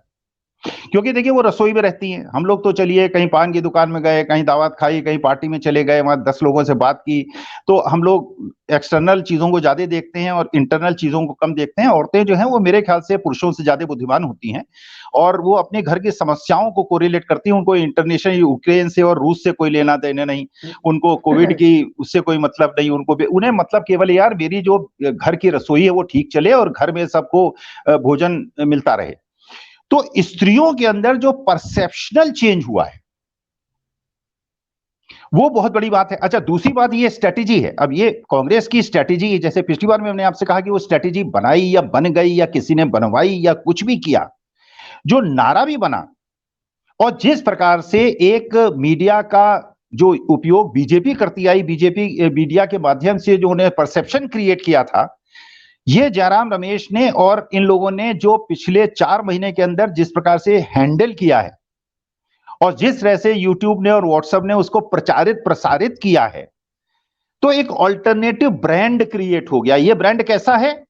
S2: क्योंकि देखिए वो रसोई में रहती हैं, हम लोग तो चलिए कहीं पान की दुकान में गए, कहीं दावत खाई, कहीं पार्टी में चले गए, वहां 10 लोगों से बात की, तो हम लोग एक्सटर्नल चीजों को ज्यादा देखते हैं और इंटरनल चीजों को कम देखते हैं। औरतें जो हैं वो मेरे ख्याल से पुरुषों से ज्यादा बुद्धिमान होती हैं, और वो अपने घर की समस्याओं को कोरिलेट करती हैं। उनको इंटरनेशनल यूक्रेन से और रूस से कोई लेना देना नहीं, उनको कोविड की उससे कोई मतलब नहीं, उन्हें मतलब केवल यार मेरी जो घर की रसोई है वो ठीक चले और घर में सबको भोजन मिलता रहे। तो स्त्रियों के अंदर जो परसेप्शनल चेंज हुआ है वो बहुत बड़ी बात है। अच्छा, दूसरी बात ये स्ट्रेटेजी है। अब ये कांग्रेस की स्ट्रेटेजी, जैसे पिछली बार में हमने आपसे कहा कि वो स्ट्रेटेजी बनाई या बन गई या किसी ने बनवाई या कुछ भी किया, जो नारा भी बना और जिस प्रकार से एक मीडिया का जो उपयोग बीजेपी करती आई, बीजेपी मीडिया के माध्यम से जो उन्हें परसेप्शन क्रिएट किया था, ये जयराम रमेश ने और इन लोगों ने जो पिछले 4 महीने के अंदर जिस प्रकार से हैंडल किया है और जिस तरह से यूट्यूब ने और व्हाट्सएप ने उसको प्रचारित प्रसारित किया है, तो एक ऑल्टरनेटिव ब्रांड क्रिएट हो गया। ये ब्रांड कैसा है?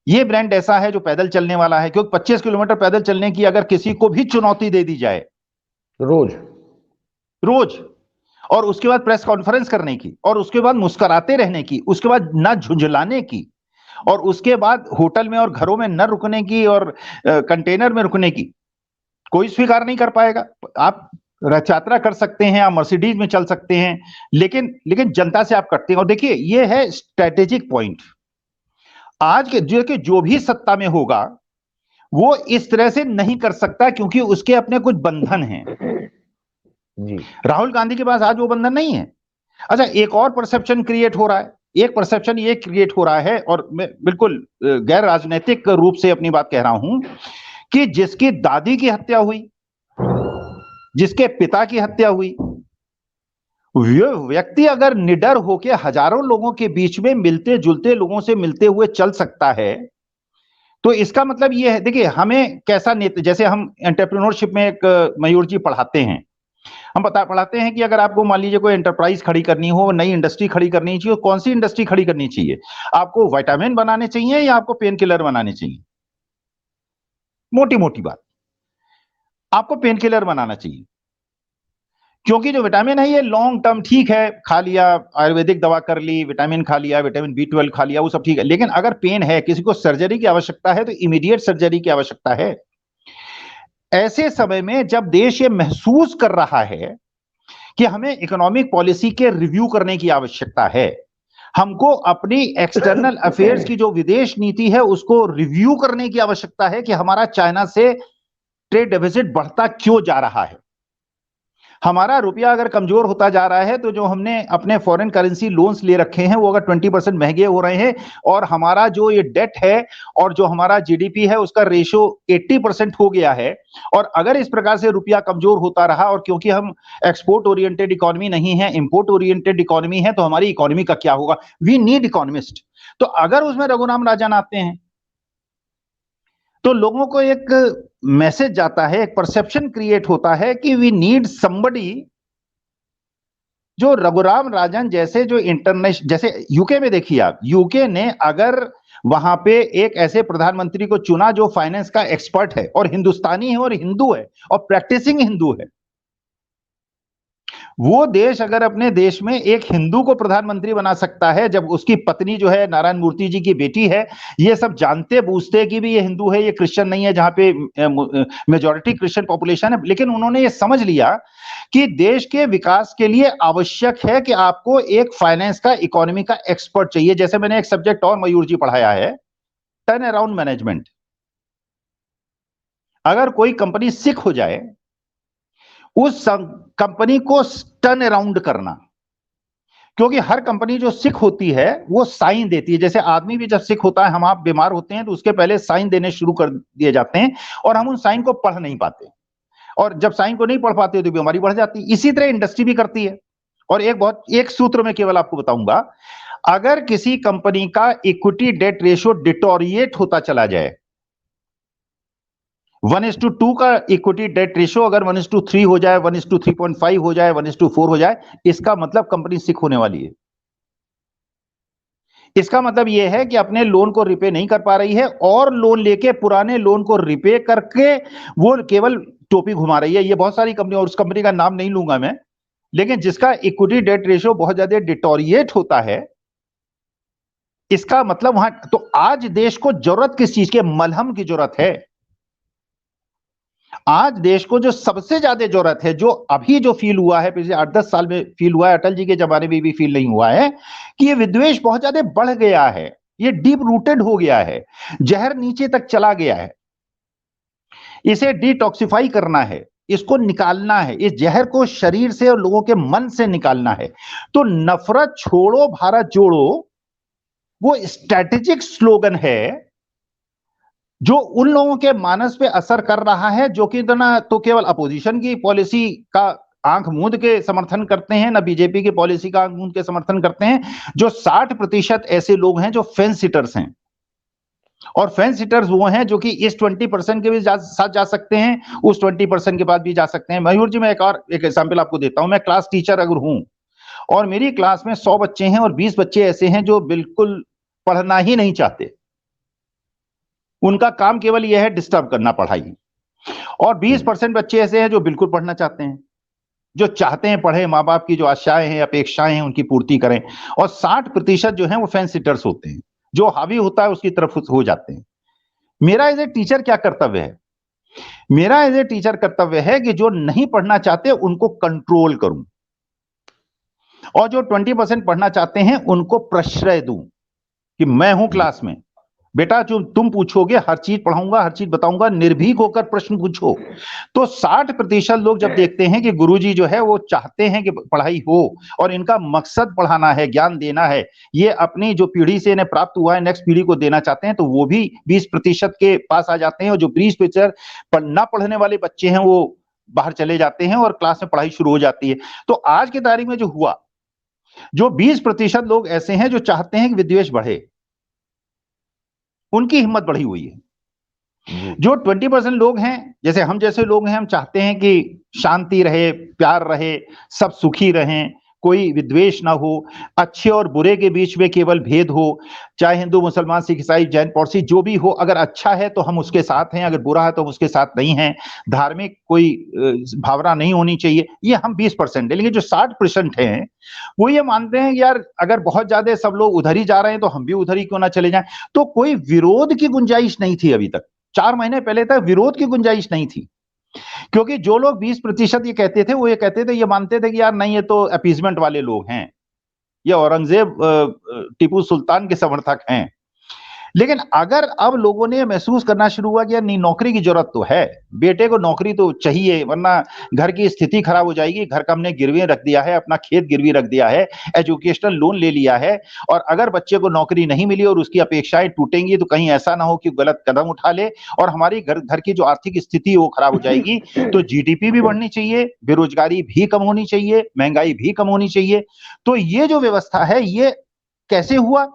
S2: ये ब्रांड ऐसा है जो पैदल चलने वाला है, क्योंकि 25 किलोमीटर पैदल चलने की अगर किसी को भी चुनौती दे दी जाए
S1: रोज
S2: रोज, और उसके बाद प्रेस कॉन्फ्रेंस करने की, और उसके बाद मुस्कुराते रहने की, उसके बाद न झुंझलाने की, और उसके बाद होटल में और घरों में न रुकने की और कंटेनर में रुकने की, कोई स्वीकार नहीं कर पाएगा। आप रथ यात्रा कर सकते हैं, आप मर्सिडीज में चल सकते हैं, लेकिन जनता से आप कटते हैं। और देखिए, ये है स्ट्रेटेजिक पॉइंट। आज के जो भी सत्ता में होगा वो इस तरह से नहीं कर सकता, क्योंकि उसके अपने कुछ बंधन हैं
S1: जी।
S2: राहुल गांधी के पास आज वो बंधन नहीं है। अच्छा, एक और परसेप्शन क्रिएट हो रहा है। एक परसेप्शन ये क्रिएट हो रहा है, और मैं बिल्कुल गैर राजनीतिक रूप से अपनी बात कह रहा हूं, कि जिसकी दादी की हत्या हुई, जिसके पिता की हत्या हुई, वो व्यक्ति अगर निडर होकर हजारों लोगों के बीच में मिलते जुलते लोगों से मिलते हुए चल सकता है, तो इसका मतलब ये है, देखिए हमें कैसा नेता, जैसे हम एंटरप्रेन्योरशिप में एक मयूर जी पढ़ाते हैं, हम पढ़ाते हैं कि अगर आपको मान लीजिए कोई एंटरप्राइज खड़ी करनी हो, नई इंडस्ट्री खड़ी करनी चाहिए, कौन सी इंडस्ट्री खड़ी करनी चाहिए? आपको विटामिन बनाने चाहिए या आपको पेन किलर बनाने चाहिए? मोटी मोटी बात, आपको पेन किलर बनाना चाहिए, क्योंकि जो विटामिन है ये लॉन्ग टर्म ठीक है, खा लिया, आयुर्वेदिक दवा कर ली, विटामिन खा लिया, विटामिन B12 खा लिया, वो सब ठीक है। लेकिन अगर पेन है, किसी को सर्जरी की आवश्यकता है, तो इमीडिएट सर्जरी की आवश्यकता है। ऐसे समय में जब देश ये महसूस कर रहा है कि हमें इकोनॉमिक पॉलिसी के रिव्यू करने की आवश्यकता है, हमको अपनी एक्सटर्नल अफेयर्स की जो विदेश नीति है उसको रिव्यू करने की आवश्यकता है, कि हमारा चाइना से ट्रेड डेफिसिट बढ़ता क्यों जा रहा है। हमारा रुपया अगर कमजोर होता जा रहा है, तो जो हमने अपने फॉरेन करेंसी लोन्स ले रखे हैं वो अगर 20% महंगे हो रहे हैं, और हमारा जो ये डेट है और जो हमारा जीडीपी है उसका रेशो 80% हो गया है, और अगर इस प्रकार से रुपया कमजोर होता रहा, और क्योंकि हम एक्सपोर्ट ओरिएंटेड इकोनॉमी नहीं है, इंपोर्ट ओरिएंटेड इकोनॉमी है, तो हमारी इकोनॉमी का क्या होगा? We need economist. तो अगर उसमें रघुराम राजन आते हैं, तो लोगों को एक मैसेज जाता है, एक परसेप्शन क्रिएट होता है कि वी नीड समबडी जो रघुराम राजन जैसे, जो इंटरनेशनल, जैसे यूके में देखिए आप, यूके ने अगर वहां पे एक ऐसे प्रधानमंत्री को चुना जो फाइनेंस का एक्सपर्ट है और हिंदुस्तानी है और हिंदू है और प्रैक्टिसिंग हिंदू है, वो देश अगर अपने देश में एक हिंदू को प्रधानमंत्री बना सकता है, जब उसकी पत्नी जो है नारायण मूर्ति जी की बेटी है, ये सब जानते बूझते कि भी ये हिंदू है, ये क्रिश्चियन नहीं है, जहां पे मेजॉरिटी क्रिश्चियन पॉपुलेशन है, लेकिन उन्होंने ये समझ लिया कि देश के विकास के लिए आवश्यक है कि आपको एक फाइनेंस का, इकोनॉमी का एक्सपर्ट चाहिए। जैसे मैंने एक सब्जेक्ट और मयूर जी पढ़ाया है, टर्न अराउंड मैनेजमेंट। अगर कोई कंपनी सिक हो जाए, उस कंपनी को टर्न अराउंड करना, क्योंकि हर कंपनी जो सिक होती है वो साइन देती है। जैसे आदमी भी जब सिक होता है, हम आप बीमार होते हैं, तो उसके पहले साइन देने शुरू कर दिए जाते हैं, और हम उन साइन को पढ़ नहीं पाते, और जब साइन को नहीं पढ़ पाते तो बीमारी बढ़ जाती है। इसी तरह इंडस्ट्री भी करती है। और एक सूत्र में केवल आपको बताऊंगा, अगर किसी कंपनी का इक्विटी डेट रेशियो डिटोरिएट होता चला जाए, 1:2 का इक्विटी डेट रेशियो अगर 1:3 हो जाए, 1:3.5 हो जाए, 1:4 हो जाए, इसका मतलब कंपनी सिक होने वाली है। इसका मतलब यह है कि अपने लोन को रिपे नहीं कर पा रही है, और लोन लेके पुराने लोन को रिपे करके वो केवल टोपी घुमा रही है। ये बहुत सारी कंपनी, और उस कंपनी का नाम नहीं लूंगा मैं, लेकिन जिसका इक्विटी डेट रेशियो बहुत ज्यादा डिटोरिएट होता है, इसका मतलब वहां, तो आज देश को जरूरत किस चीज के? मलहम की जरूरत है। आज देश को जो सबसे ज्यादा जरूरत है, जो अभी जो फील हुआ है, पिछले 8-10 साल में फील हुआ है, अटल जी के जमाने में भी फील नहीं हुआ है, कि ये विद्वेष बहुत ज्यादा बढ़ गया है, ये डीप रूटेड हो गया है, जहर नीचे तक चला गया है। इसे डिटॉक्सिफाई करना है, इसको निकालना है, इस जहर को शरीर से और लोगों के मन से निकालना है। तो नफरत छोड़ो भारत जोड़ो वो स्ट्रैटेजिक स्लोगन है, जो उन लोगों के मानस पे असर कर रहा है जो कि ना तो केवल अपोजिशन की पॉलिसी का आंख मूंद के समर्थन करते हैं, ना बीजेपी की पॉलिसी का आंख मूंद के समर्थन करते हैं। जो 60% ऐसे लोग हैं जो फेंस सिटर्स हैं, और फेंस सिटर्स वो हैं जो कि इस 20% के भी साथ जा सकते हैं, उस 20% के बाद भी जा सकते हैं। मयूर जी, मैं एक एग्जाम्पल आपको देता हूं। मैं क्लास टीचर अगर हूं और मेरी क्लास में 100 बच्चे हैं और 20 बच्चे ऐसे हैं जो बिल्कुल पढ़ना ही नहीं चाहते, उनका काम केवल यह है डिस्टर्ब करना पढ़ाई, और 20% बच्चे ऐसे हैं जो बिल्कुल पढ़ना चाहते हैं, जो चाहते हैं पढ़े, माँ बाप की जो आशाएं हैं, अपेक्षाएं हैं, उनकी पूर्ति करें। और 60% जो है वो फेंस सिटर्स होते हैं, जो हावी होता है उसकी तरफ हो जाते हैं। मेरा एज ए टीचर क्या कर्तव्य है? मेरा एज ए टीचर कर्तव्य है कि जो नहीं पढ़ना चाहते उनको कंट्रोल करूं, और जो 20% पढ़ना चाहते हैं उनको प्रश्रय दूं कि मैं हूं क्लास में, बेटा जो तुम पूछोगे हर चीज पढ़ाऊंगा, हर चीज बताऊंगा, निर्भीक होकर प्रश्न पूछो। तो 60% लोग जब देखते हैं कि गुरुजी जो है वो चाहते हैं कि पढ़ाई हो और इनका मकसद पढ़ाना है, ज्ञान देना है, ये अपनी जो पीढ़ी से इन्हें प्राप्त हुआ है नेक्स्ट पीढ़ी को देना चाहते हैं, तो वो भी 20% के पास आ जाते हैं। और जो 20% ना पढ़ने वाले बच्चे हैं वो बाहर चले जाते हैं और क्लास में पढ़ाई शुरू हो जाती है। तो आज की तारीख में जो हुआ, जो 20% लोग ऐसे हैं जो चाहते हैं कि विद्वेष बढ़े, उनकी हिम्मत बढ़ी हुई है। जो 20% लोग हैं, जैसे हम जैसे लोग हैं, हम चाहते हैं कि शांति रहे, प्यार रहे, सब सुखी रहें, कोई विद्वेष ना हो, अच्छे और बुरे के बीच में केवल भेद हो, चाहे हिंदू मुसलमान सिख ईसाई जैन पारसी जो भी हो, अगर अच्छा है तो हम उसके साथ हैं, अगर बुरा है तो हम उसके साथ नहीं हैं, धार्मिक कोई भावना नहीं होनी चाहिए, ये हम 20% है। लेकिन जो 60% हैं वो ये मानते हैं कि यार अगर बहुत ज्यादा सब लोग उधर ही जा रहे हैं तो हम भी उधर ही क्यों ना चले जाएं। तो कोई विरोध की गुंजाइश नहीं थी अभी तक, 4 महीने पहले तक विरोध की गुंजाइश नहीं थी, क्योंकि जो लोग 20% ये कहते थे, वो ये कहते थे, ये मानते थे कि यार नहीं, ये तो अपीजमेंट वाले लोग हैं, ये औरंगजेब टीपू सुल्तान के समर्थक हैं। लेकिन अगर अब लोगों ने महसूस करना शुरू हुआ कि यार नहीं, नौकरी की जरूरत तो है, बेटे को नौकरी तो चाहिए, वरना घर की स्थिति खराब हो जाएगी, घर का हमने गिरवी रख दिया है, अपना खेत गिरवी रख दिया है, एजुकेशनल लोन ले लिया है, और अगर बच्चे को नौकरी नहीं मिली और उसकी अपेक्षाएं टूटेंगी तो कहीं ऐसा ना हो कि गलत कदम उठा ले और हमारी घर की जो आर्थिक स्थिति है वो खराब हो जाएगी। तो जीडीपी भी बढ़नी चाहिए, बेरोजगारी भी कम होनी चाहिए, महंगाई भी कम होनी चाहिए। तो ये जो व्यवस्था है ये कैसे हुआ?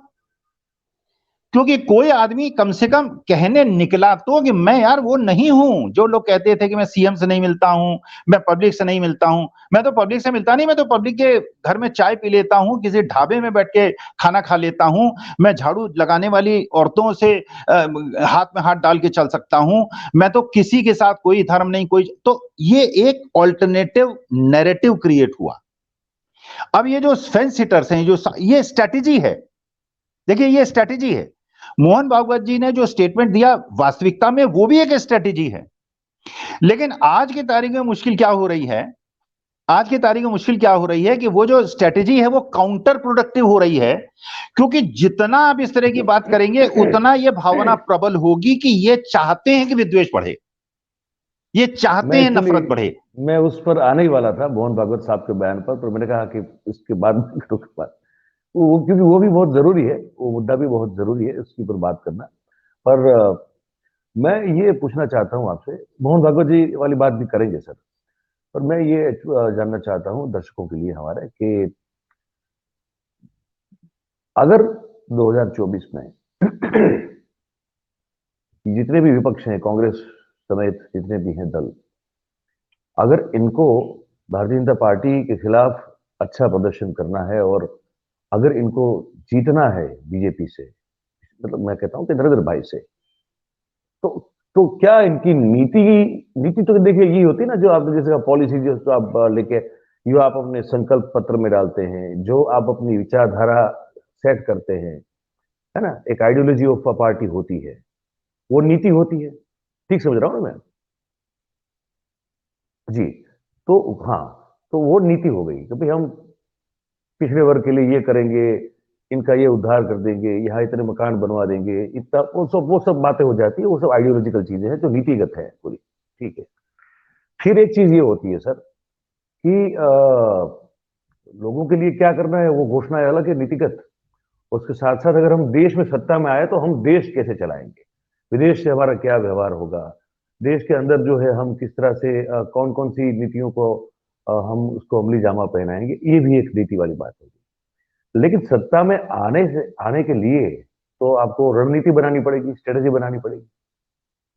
S2: क्योंकि कोई आदमी कम से कम कहने निकला तो कि मैं यार वो नहीं हूं जो लोग कहते थे कि मैं सीएम से नहीं मिलता हूं, मैं पब्लिक से नहीं मिलता हूं। मैं तो पब्लिक से मिलता नहीं, मैं तो पब्लिक के घर में चाय पी लेता हूं, किसी ढाबे में बैठ के खाना खा लेता हूं, मैं झाड़ू लगाने वाली औरतों से हाथ में हाथ डाल के चल सकता हूं, मैं तो किसी के साथ कोई धर्म नहीं, कोई। तो ये एक ऑल्टरनेटिव नैरेटिव क्रिएट हुआ। अब ये जो फेंस सिटर्स हैं, जो ये स्ट्रेटेजी है, देखिए ये स्ट्रेटेजी है। मोहन भागवत जी ने जो स्टेटमेंट दिया वास्तविकता में वो भी एक स्ट्रेटेजी है। लेकिन आज की तारीख में मुश्किल क्या हो रही है, आज की तारीख में मुश्किल क्या हो रही है कि वो जो स्ट्रेटेजी है वो काउंटर प्रोडक्टिव हो रही है, क्योंकि जितना आप इस तरह की बात करेंगे उतना ये भावना प्रबल होगी कि ये चाहते हैं कि विद्वेष बढ़े, ये चाहते हैं नफरत बढ़े।
S1: मैं उस पर आने ही वाला था, मोहन भागवत साहब के बयान पर मैंने कहा कि इसके बाद बात वो, क्योंकि वो भी बहुत जरूरी है, वो मुद्दा भी बहुत जरूरी है उसके ऊपर बात करना। पर मैं ये पूछना चाहता हूं आपसे, मोहन भागवत जी वाली बात भी करेंगे सर, पर मैं ये जानना चाहता हूं दर्शकों के लिए हमारे कि अगर 2024 में जितने भी विपक्ष हैं, कांग्रेस समेत जितने भी हैं दल, अगर इनको भारतीय जनता पार्टी के खिलाफ अच्छा प्रदर्शन करना है और अगर इनको जीतना है बीजेपी से, मतलब मैं कहता हूं कि नरेंद्र भाई से, तो क्या इनकी नीति तो देखिए यही होती है ना, जो आपने जैसे पॉलिसी जो आप लेके जो आप अपने संकल्प पत्र में डालते हैं, जो आप अपनी विचारधारा सेट करते हैं, है ना, एक आइडियोलॉजी ऑफ अ पार्टी होती है, वो नीति होती है। ठीक समझ रहा हूं ना मैं? जी। तो हाँ, तो वो नीति हो गई कि भाई हम पिछड़े वर्ग के लिए ये करेंगे, इनका ये उद्धार कर देंगे, यहाँ इतने मकान बनवा देंगे, इतना वो सब बातें हो जाती है, वो सब आइडियोलॉजिकल चीजें हैं जो नीतिगत है पूरी। ठीक है। फिर एक चीज ये होती है सर कि लोगों के लिए क्या करना है वो घोषणा अलग है, नीतिगत। उसके साथ साथ अगर हम देश में सत्ता में आए तो हम देश कैसे चलाएंगे, विदेश से हमारा क्या व्यवहार होगा, देश के अंदर जो है हम किस तरह से कौन कौन सी नीतियों को हम उसको अमली जामा पहनाएंगे, ये भी एक नीति वाली बात होगी। लेकिन सत्ता में आने के लिए तो आपको रणनीति बनानी पड़ेगी, स्ट्रेटेजी बनानी पड़ेगी।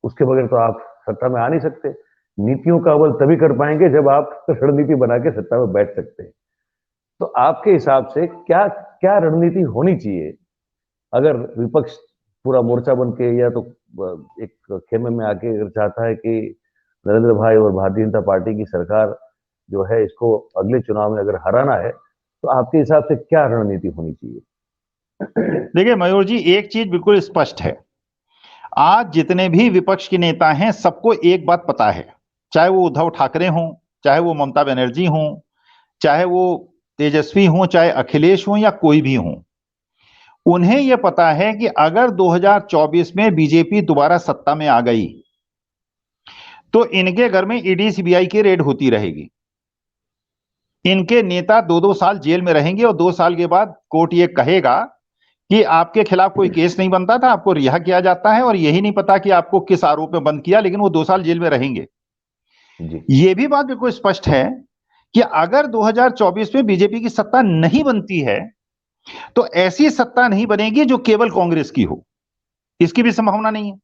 S1: उसके बगैर तो आप सत्ता में आ नहीं सकते। नीतियों का अमल तभी कर पाएंगे जब आप रणनीति बना के सत्ता में बैठ सकते हैं। तो आपके हिसाब से क्या क्या रणनीति होनी चाहिए अगर विपक्ष पूरा मोर्चा बन के या तो एक खेमे में आके अगर चाहता है कि नरेंद्र भाई और भारतीय जनता पार्टी की सरकार जो है इसको अगले चुनाव में अगर हराना है, तो आपके हिसाब से क्या रणनीति होनी चाहिए?
S2: देखिए मयूर जी, एक चीज बिल्कुल स्पष्ट है, आज जितने भी विपक्ष के नेता हैं सबको एक बात पता है, चाहे वो उद्धव ठाकरे हों, चाहे वो ममता बनर्जी हों, चाहे वो तेजस्वी हों, चाहे अखिलेश हों या कोई भी हों, उन्हें यह पता है कि अगर 2024 में बीजेपी दोबारा सत्ता में आ गई तो इनके घर में ईडी सीबीआई की रेड होती रहेगी, इनके नेता 2-2 साल जेल में रहेंगे और 2 साल के बाद कोर्ट ये कहेगा कि आपके खिलाफ कोई केस नहीं बनता था, आपको रिहा किया जाता है और यही नहीं पता कि आपको किस आरोप में बंद किया, लेकिन वो 2 साल जेल में रहेंगे। ये भी बात बिल्कुल स्पष्ट है कि अगर 2024 में बीजेपी की सत्ता नहीं बनती है तो ऐसी सत्ता नहीं बनेगी जो केवल कांग्रेस की हो, इसकी भी संभावना नहीं है।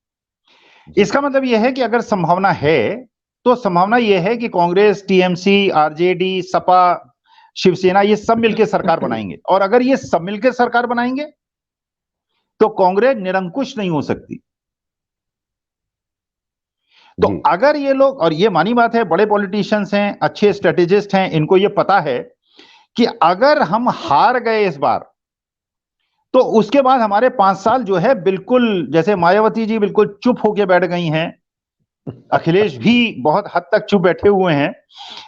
S2: इसका मतलब यह है कि अगर संभावना है तो संभावना यह है कि कांग्रेस, टीएमसी, आरजेडी, सपा, शिवसेना ये सब मिलकर सरकार बनाएंगे, और अगर ये सब मिलकर सरकार बनाएंगे तो कांग्रेस निरंकुश नहीं हो सकती। तो अगर ये लोग, और ये मानी बात है, बड़े पॉलिटिशियंस हैं, अच्छे स्ट्रेटेजिस्ट हैं, इनको ये पता है कि अगर हम हार गए इस बार तो उसके बाद हमारे 5 साल जो है बिल्कुल, जैसे मायावती जी बिल्कुल चुप होके बैठ गई हैं, अखिलेश भी बहुत हद तक चुप बैठे हुए हैं,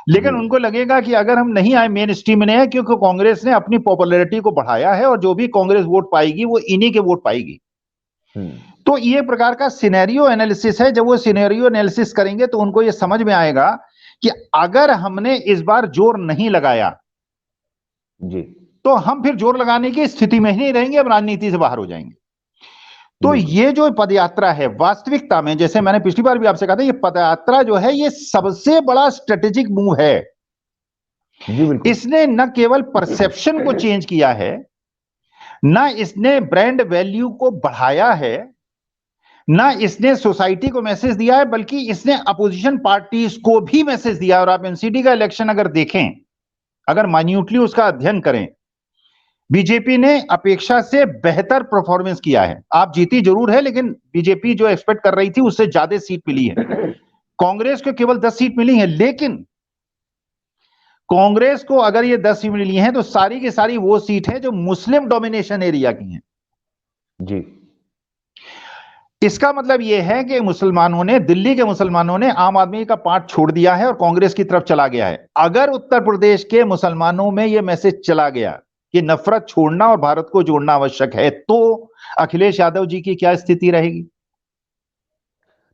S2: लेकिन उनको लगेगा कि अगर हम नहीं आए मेन स्ट्रीम में नहीं है, क्योंकि कांग्रेस ने अपनी पॉपुलैरिटी को बढ़ाया है और जो भी कांग्रेस वोट पाएगी वो इन्हीं के वोट पाएगी। तो ये प्रकार का सिनेरियो एनालिसिस है। जब वो सिनेरियो एनालिसिस करेंगे तो उनको ये समझ में आएगा कि अगर हमने इस बार जोर नहीं लगाया
S1: जी
S2: तो हम फिर जोर लगाने की स्थिति में ही नहीं रहेंगे, अब राजनीति से बाहर हो जाएंगे। तो ये जो पदयात्रा है, वास्तविकता में जैसे मैंने पिछली बार भी आपसे कहा था, ये पदयात्रा जो है ये सबसे बड़ा स्ट्रेटेजिक मूव है। इसने न केवल परसेप्शन को चेंज किया है, ना इसने ब्रांड वैल्यू को बढ़ाया है, ना इसने सोसाइटी को मैसेज दिया है, बल्कि इसने अपोजिशन पार्टीज को भी मैसेज दिया। और आप एनसीडी का इलेक्शन अगर देखें, अगर माइन्यूटली उसका अध्ययन करें, बीजेपी ने अपेक्षा से बेहतर परफॉर्मेंस किया है। आप जीती जरूर है, लेकिन बीजेपी जो एक्सपेक्ट कर रही थी उससे ज्यादा सीट मिली है। कांग्रेस को केवल 10 सीट मिली है, लेकिन कांग्रेस को अगर ये 10 सीट मिली हैं तो सारी की सारी वो सीट है जो मुस्लिम डोमिनेशन एरिया की हैं।
S1: जी,
S2: इसका मतलब यह है कि मुसलमानों ने, दिल्ली के मुसलमानों ने आम आदमी का पार्ट छोड़ दिया है और कांग्रेस की तरफ चला गया है। अगर उत्तर प्रदेश के मुसलमानों में यह मैसेज चला गया कि नफरत छोड़ना और भारत को जोड़ना आवश्यक है, तो अखिलेश यादव जी की क्या स्थिति रहेगी?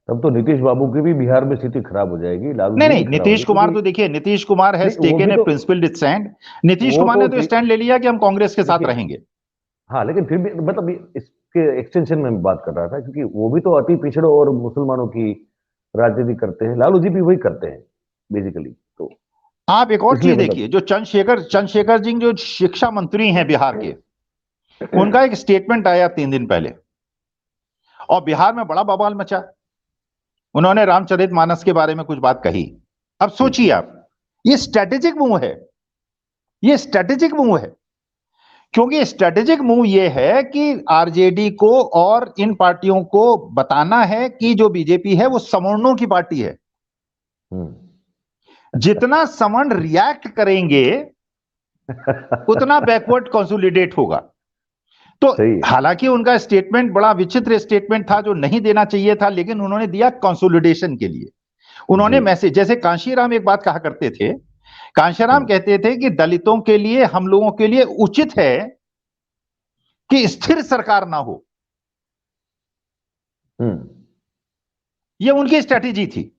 S1: तब तो नीतीश बाबू की भी बिहार में स्थिति खराब हो जाएगी। लालू
S2: नहीं, नीतीश कुमार तो देखिए, Nitish Kumar has taken a principle stand. Nitish Kumar ने तो स्टैंड ले लिया कि हम कांग्रेस के साथ रहेंगे।
S1: हाँ, लेकिन फिर भी मतलब इसके एक्सटेंशन में बात कर रहा था, क्योंकि वो भी तो अति पिछड़ों और मुसलमानों की राजनीति करते हैं, लालू जी भी वही करते हैं बेसिकली। तो
S2: आप एक और चीज देखिए, जो चंद्रशेखर जी जो शिक्षा मंत्री हैं बिहार के, उनका एक स्टेटमेंट आया 3 दिन पहले और बिहार में बड़ा बवाल मचा। उन्होंने रामचरितमानस के बारे में कुछ बात कही। अब सोचिए आप, ये स्ट्रेटेजिक मूव है, ये स्ट्रेटेजिक मूव है, क्योंकि स्ट्रेटेजिक मूव ये है कि आरजेडी को और इन पार्टियों को बताना है कि जो बीजेपी है वो सवर्णों की पार्टी है। जितना सवर्ण रिएक्ट करेंगे उतना बैकवर्ड कंसोलिडेट होगा। तो हालांकि उनका स्टेटमेंट बड़ा विचित्र स्टेटमेंट था जो नहीं देना चाहिए था, लेकिन उन्होंने दिया कंसोलिडेशन के लिए। उन्होंने मैसेज, जैसे कांशीराम एक बात कहा करते थे, कांशीराम कहते थे कि दलितों के लिए, हम लोगों के लिए उचित है कि स्थिर सरकार ना हो। यह उनकी स्ट्रेटेजी थी,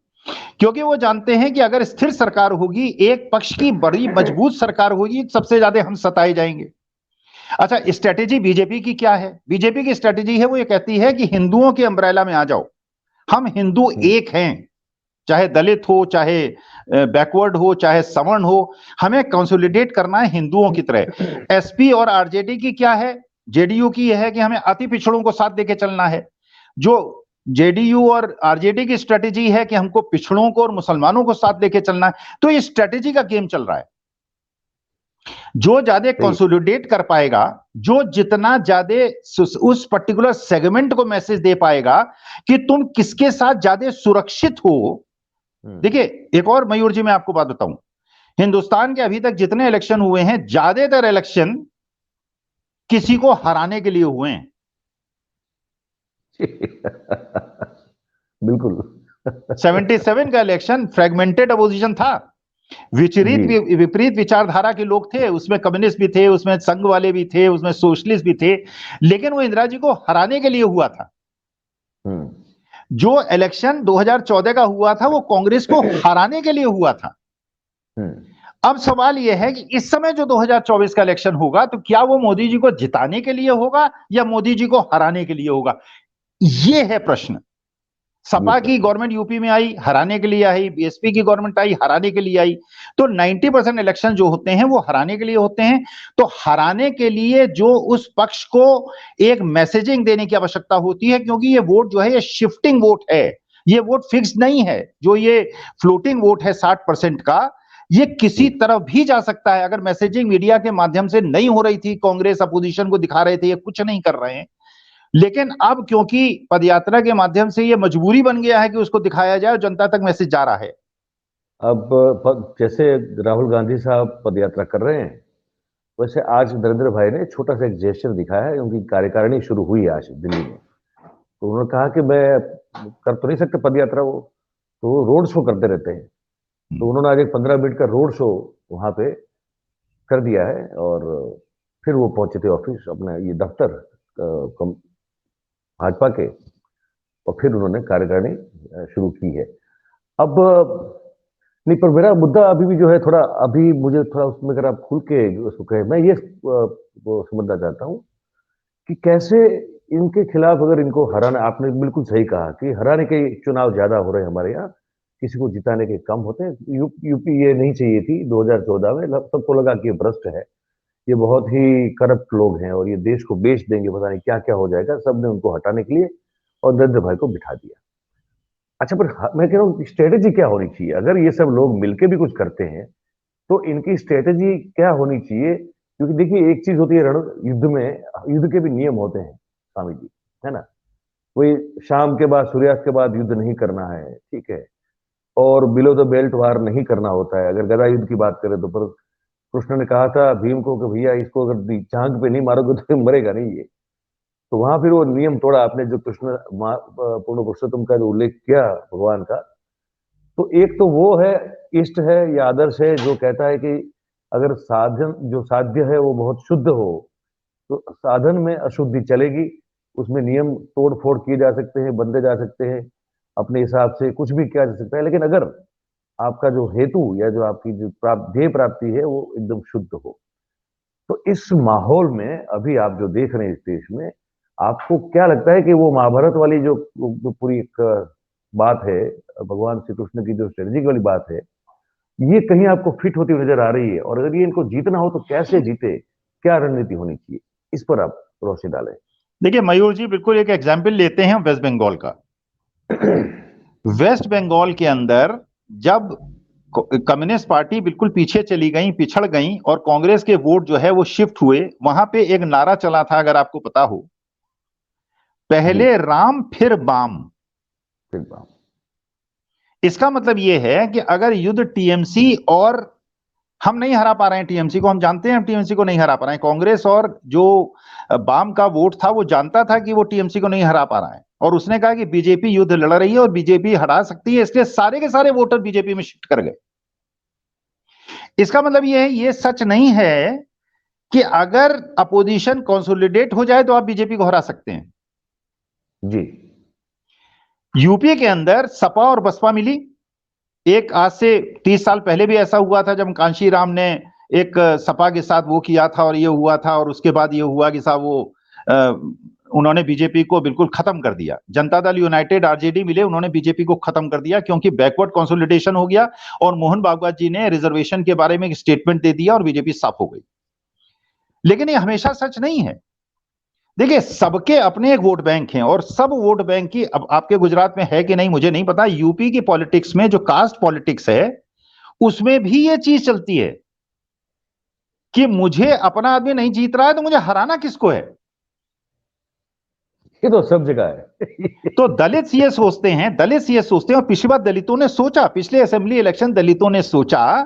S2: क्योंकि वो जानते हैं कि अगर स्थिर सरकार होगी, एक पक्ष की बड़ी मजबूत सरकार होगी, सबसे ज्यादा हम सताए जाएंगे। अच्छा, स्ट्रेटेजी बीजेपी की क्या है? बीजेपी की स्ट्रेटेजी है, वो ये कहती है कि हिंदुओं के अम्ब्रेला में आ जाओ, हम हिंदू एक हैं, चाहे दलित हो, चाहे बैकवर्ड हो, चाहे सवर्ण हो, हमें कंसोलिडेट करना है हिंदुओं की तरह। एसपी और आरजेडी की क्या है, जेडीयू की यह है कि हमें अति पिछड़ों को साथ देके चलना है। जो जेडीयू और आरजेडी की स्ट्रेटेजी है कि हमको पिछड़ों को और मुसलमानों को साथ लेके चलना है, तो ये स्ट्रेटेजी का गेम चल रहा है। जो ज्यादा कंसोलिडेट कर पाएगा, जो जितना ज्यादा उस पर्टिकुलर सेगमेंट को मैसेज दे पाएगा कि तुम किसके साथ ज्यादा सुरक्षित हो। देखिए एक और मयूर जी मैं आपको बात बताऊं, हिंदुस्तान के अभी तक जितने इलेक्शन हुए हैं, ज्यादातर इलेक्शन किसी को हराने के लिए हुए हैं।
S1: बिल्कुल।
S2: 77 का इलेक्शन फ्रेगमेंटेड अपोजिशन था, विपरीत विचारधारा के लोग थे, उसमें कम्युनिस्ट भी थे, उसमें संघ वाले भी थे, उसमें सोशलिस्ट भी थे, लेकिन वो इंदिरा जी को हराने के लिए हुआ था। जो इलेक्शन 2014 का हुआ था वो कांग्रेस को हराने के लिए हुआ था। अब सवाल यह है कि इस समय जो 2024 का इलेक्शन होगा तो क्या वो मोदी जी को जिताने के लिए होगा या मोदी जी को हराने के लिए होगा, ये है प्रश्न। सपा की गवर्नमेंट यूपी में आई, हराने के लिए आई, बीएसपी की गवर्नमेंट आई, हराने के लिए आई। तो 90% इलेक्शन जो होते हैं वो हराने के लिए होते हैं। तो हराने के लिए जो उस पक्ष को एक मैसेजिंग देने की आवश्यकता होती है, क्योंकि ये वोट जो है ये शिफ्टिंग वोट है, ये वोट फिक्स नहीं है। जो ये फ्लोटिंग वोट है 60% का, ये किसी तरफ भी जा सकता है। अगर मैसेजिंग मीडिया के माध्यम से नहीं हो रही थी, कांग्रेस अपोजिशन को दिखा रहे थे ये कुछ नहीं कर रहे हैं, लेकिन अब क्योंकि पदयात्रा के माध्यम से ये मजबूरी बन गया है कि उसको दिखाया जाए, जनता तक मैसेज जा रहा है।
S1: अब जैसे राहुल गांधी साहब पदयात्रा कर रहे हैं, वैसे आज नरेंद्र भाई ने छोटा सा एक जेस्चर दिखाया है। उनकी कार्यकारिणी शुरू हुई आज दिल्ली में, तो उन्होंने कहा कि मैं कर तो नहीं सकते पदयात्रा, वो तो रोड शो करते रहते हैं। तो उन्होंने आज एक 15 मिनट का रोड शो वहां पे कर दिया है और फिर वो पहुंचे थे ऑफिस अपना ये दफ्तर भाजपा के, और फिर उन्होंने कार्यकारिणी शुरू की है। अब नहीं, पर मेरा मुद्दा अभी भी जो है थोड़ा, अभी मुझे थोड़ा उसमें अगर आप खुल के उसको कहें, मैं ये वो समझना चाहता हूँ कि कैसे इनके खिलाफ अगर इनको हराना, आपने बिल्कुल सही कहा कि हराने के चुनाव ज्यादा हो रहे हैं हमारे यहाँ, किसी को जिताने के कम होते हैं। यूपी ये नहीं चाहिए थी 2014 में, सबको लगा कि ये भ्रष्ट है, ये बहुत ही करप्ट लोग हैं और ये देश को बेच देंगे, पता नहीं क्या क्या हो जाएगा। सबने उनको हटाने के लिए और नरेंद्र भाई को बिठा दिया। अच्छा, पर मैं कह रहा हूँ स्ट्रेटेजी क्या होनी चाहिए? अगर ये सब लोग मिलके भी कुछ करते हैं तो इनकी स्ट्रेटेजी क्या होनी चाहिए? क्योंकि देखिए एक चीज होती है रण युद्ध में, युद्ध के भी नियम होते हैं स्वामी जी, है ना। कोई शाम के बाद, सूर्यास्त के बाद युद्ध नहीं करना है, ठीक है, और बिलो द बेल्ट वार नहीं करना होता है। अगर गदा युद्ध की बात करें तो, पर कृष्ण ने कहा था भीम को कि भैया इसको अगर चांग पे नहीं मारोगे तो मरेगा नहीं ये। तो वहां फिर वो नियम तोड़ा आपने, जो कृष्ण पूर्ण पुरुषोत्तम का जो उल्लेख किया भगवान का। तो एक तो वो है, इष्ट है या आदर्श है, जो कहता है कि अगर साधन जो साध्य है वो बहुत शुद्ध हो तो साधन में अशुद्धि चलेगी, उसमें नियम तोड़ फोड़ किए जा सकते हैं, बंदे जा सकते हैं, अपने हिसाब से कुछ भी किया जा सकता है। लेकिन अगर आपका जो हेतु या जो आपकी जो ध्येय प्राप्ति है वो एकदम शुद्ध हो, तो इस माहौल में अभी आप जो देख रहे हैं इस देश में, आपको क्या लगता है कि वो महाभारत वाली जो पूरी एक बात है, भगवान श्री कृष्ण की जो स्ट्रेटेजी वाली बात है, ये कहीं आपको फिट होती नजर आ रही है? और अगर ये इनको जीतना हो तो कैसे जीते, क्या रणनीति होनी चाहिए, इस पर आप रोशनी डालें।
S2: देखिए मयूर जी, बिल्कुल एक एग्जाम्पल लेते हैं वेस्ट बंगाल का। वेस्ट बंगाल के अंदर जब कम्युनिस्ट पार्टी बिल्कुल पीछे चली गई, पिछड़ गई, और कांग्रेस के वोट जो है वो शिफ्ट हुए, वहां पे एक नारा चला था, अगर आपको पता हो, पहले राम फिर बाम। इसका मतलब यह है कि अगर युद्ध टीएमसी, और हम नहीं हरा पा रहे हैं टीएमसी को, हम जानते हैं हम टीएमसी को नहीं हरा पा रहे हैं, कांग्रेस और जो बाम का वोट था वो जानता था कि वो टीएमसी को नहीं हरा पा रहा है, और उसने कहा कि बीजेपी युद्ध लड़ रही है और बीजेपी हरा सकती है, इसलिए सारे के सारे वोटर बीजेपी में शिफ्ट कर गए। इसका मतलब यह है, ये सच नहीं है कि अगर अपोजिशन कंसोलिडेट हो जाए तो आप बीजेपी को हरा सकते हैं
S1: जी।
S2: यूपी के अंदर सपा और बसपा मिली, एक आज से 30 साल पहले भी ऐसा हुआ था जब कांशी राम ने एक सपा के साथ वो किया था और ये हुआ था, और उसके बाद ये हुआ कि साहब वो उन्होंने बीजेपी को बिल्कुल खत्म कर दिया। जनता दल यूनाइटेड, आरजेडी मिले, उन्होंने बीजेपी को खत्म कर दिया क्योंकि बैकवर्ड कंसोलिडेशन हो गया और मोहन भागवत जी ने रिजर्वेशन के बारे में एक स्टेटमेंट दे दिया और बीजेपी साफ हो गई। लेकिन ये हमेशा सच नहीं है। देखिए, सबके अपने एक वोट बैंक हैं और सब वोट बैंक की, अब आपके गुजरात में है कि नहीं मुझे नहीं पता, यूपी की पॉलिटिक्स में जो कास्ट पॉलिटिक्स है उसमें भी ये चीज चलती है कि मुझे अपना आदमी नहीं जीत रहा है तो मुझे हराना किसको है।
S1: ये तो सब जगह है।
S2: तो दलित ये सोचते हैं, और पिछली बार दलितों ने सोचा, पिछले असेंबली इलेक्शन दलितों ने सोचा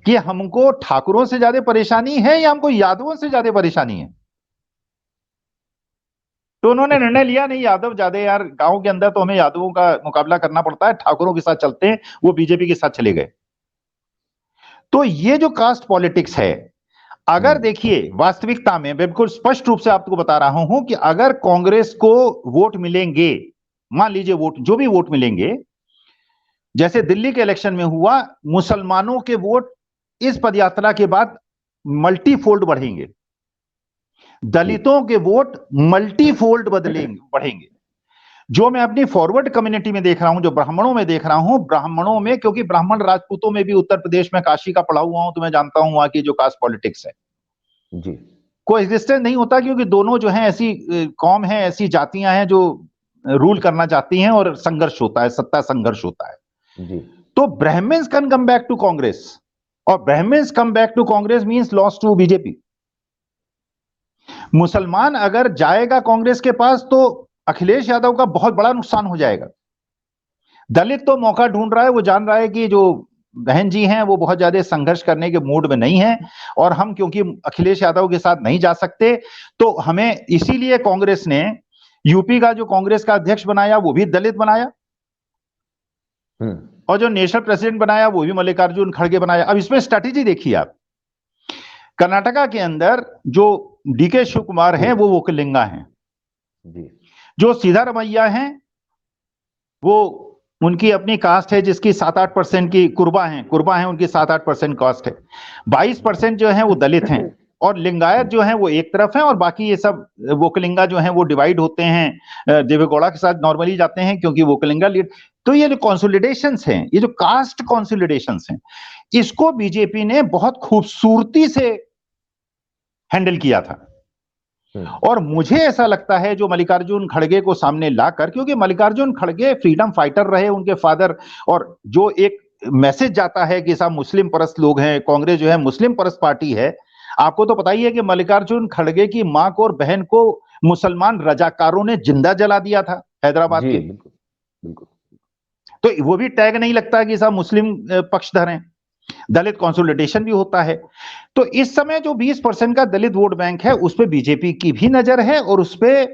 S2: कि हमको ठाकुरों से ज्यादा परेशानी है या हमको यादवों से ज्यादा परेशानी है। तो उन्होंने निर्णय लिया नहीं, यादव ज्यादा यार, गांव के अंदर तो हमें यादवों का मुकाबला करना पड़ता है, ठाकुरों के साथ चलते हैं, वो बीजेपी के साथ चले गए। तो ये जो कास्ट पॉलिटिक्स है, अगर देखिए वास्तविकता में बिल्कुल स्पष्ट रूप से आपको बता रहा हूं कि अगर कांग्रेस को वोट मिलेंगे, मान लीजिए वोट, जो भी वोट मिलेंगे, जैसे दिल्ली के इलेक्शन में हुआ, मुसलमानों के वोट इस पदयात्रा के बाद मल्टीफोल्ड बढ़ेंगे, दलितों के वोट मल्टीफोल्ड बढ़ेंगे। जो मैं अपनी फॉरवर्ड कम्युनिटी में देख रहा हूं, जो ब्राह्मणों में देख रहा हूं, ब्राह्मणों में, क्योंकि ब्राह्मण राजपूतों में भी उत्तर प्रदेश में काशी का पढ़ा हुआ हूं तो मैं जानता हूं वहां की जो कास्ट पॉलिटिक्स है,
S1: जी,
S2: कोई एग्जिस्टेंस नहीं होता, क्योंकि दोनों जो है ऐसी कौम है, ऐसी जातियां हैं जो रूल करना चाहती हैं और संघर्ष होता है, सत्ता संघर्ष होता है।
S1: जी,
S2: तो Brahmins can come back to Congress, और Brahmins come back to Congress means loss to BJP. मुसलमान अगर जाएगा कांग्रेस के पास तो अखिलेश यादव का बहुत बड़ा नुकसान हो जाएगा। दलित तो मौका ढूंढ रहा है, वो जान रहा है कि जो बहन जी हैं वो बहुत ज्यादा संघर्ष करने के मूड में नहीं है और हम क्योंकि अखिलेश यादव के साथ नहीं जा सकते, तो हमें इसीलिए कांग्रेस ने यूपी का जो कांग्रेस का अध्यक्ष बनाया वो भी दलित बनाया और जो नेशनल प्रेसिडेंट बनाया वो भी मल्लिकार्जुन खड़गे बनाया। अब इसमें स्ट्रैटेजी देखिए आप, कर्नाटका के अंदर जो डीके शिव कुमार हैं वो वोकलिंगा हैं, जो सिद्धारमैया हैं वो उनकी अपनी कास्ट है जिसकी 7-8% की कुर्बा हैं उनकी 7-8% कास्ट है, 22% जो है वो दलित हैं और लिंगायत जो है वो एक तरफ है और बाकी ये सब वोकलिंगा जो है वो डिवाइड होते हैं, देवेगौड़ा के साथ नॉर्मली जाते हैं क्योंकि वोकलिंगा लीड। तो ये जो कॉन्सोलिडेशंस हैं, ये जो कास्ट कॉन्सोलिडेशंस हैं, इसको बीजेपी ने बहुत खूबसूरती से हैंडल किया था। और मुझे ऐसा लगता है जो मल्लिकार्जुन खड़गे को सामने लाकर, क्योंकि मल्लिकार्जुन खड़गे फ्रीडम फाइटर रहे, उनके फादर, और जो एक मैसेज जाता है कि सब मुस्लिम परस्त लोग हैं, कांग्रेस जो है मुस्लिम परस्त पार्टी है। आपको तो पता ही है कि मल्लिकार्जुन खड़गे की मां को और बहन को मुसलमान रजाकारों ने जिंदा जला दिया था हैदराबाद के।
S1: बिल्कुल, बिल्कुल।
S2: तो वो भी टैग नहीं लगता कि सब मुस्लिम पक्षधर हैं। दलित कंसोलिडेशन भी होता है। तो इस समय जो 20% का दलित वोट बैंक है उस पे बीजेपी की भी नजर है और उस पे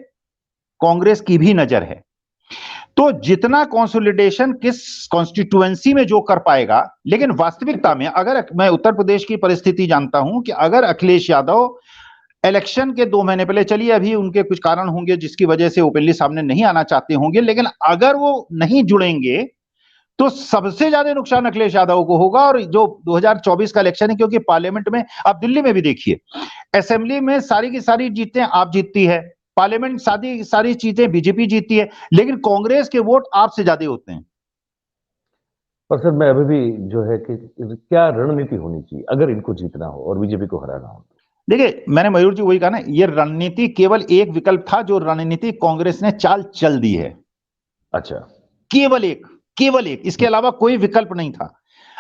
S2: कांग्रेस की भी नजर है। तो जितना कंसोलिडेशन किस कॉन्स्टिट्यूएंसी में जो कर पाएगा, लेकिन वास्तविकता में अगर मैं उत्तर प्रदेश की परिस्थिति जानता हूं कि अगर अखिलेश यादव इलेक्शन के 2 महीने पहले, चलिए अभी उनके कुछ कारण होंगे जिसकी वजह से ओपनली सामने नहीं आना चाहते होंगे, लेकिन अगर वो नहीं जुड़ेंगे तो सबसे ज्यादा नुकसान अखिलेश यादव को होगा। और जो 2024 का इलेक्शन है, क्योंकि पार्लियामेंट में आप दिल्ली में भी देखिए, असेंबली में सारी की सारी जीतें आप जीतती है, पार्लियामेंट सारी चीजें बीजेपी जीतती है, लेकिन कांग्रेस के वोट आपसे ज्यादा होते हैं।
S1: पर सर मैं अभी भी जो है कि क्या रणनीति होनी चाहिए अगर इनको जीतना हो और बीजेपी को हराना हो?
S2: देखिए, मैंने मयूर जी वही कहा ना, ये रणनीति केवल एक विकल्प था जो रणनीति कांग्रेस ने चाल चल दी है।
S1: अच्छा,
S2: केवल एक, इसके अलावा कोई विकल्प नहीं था।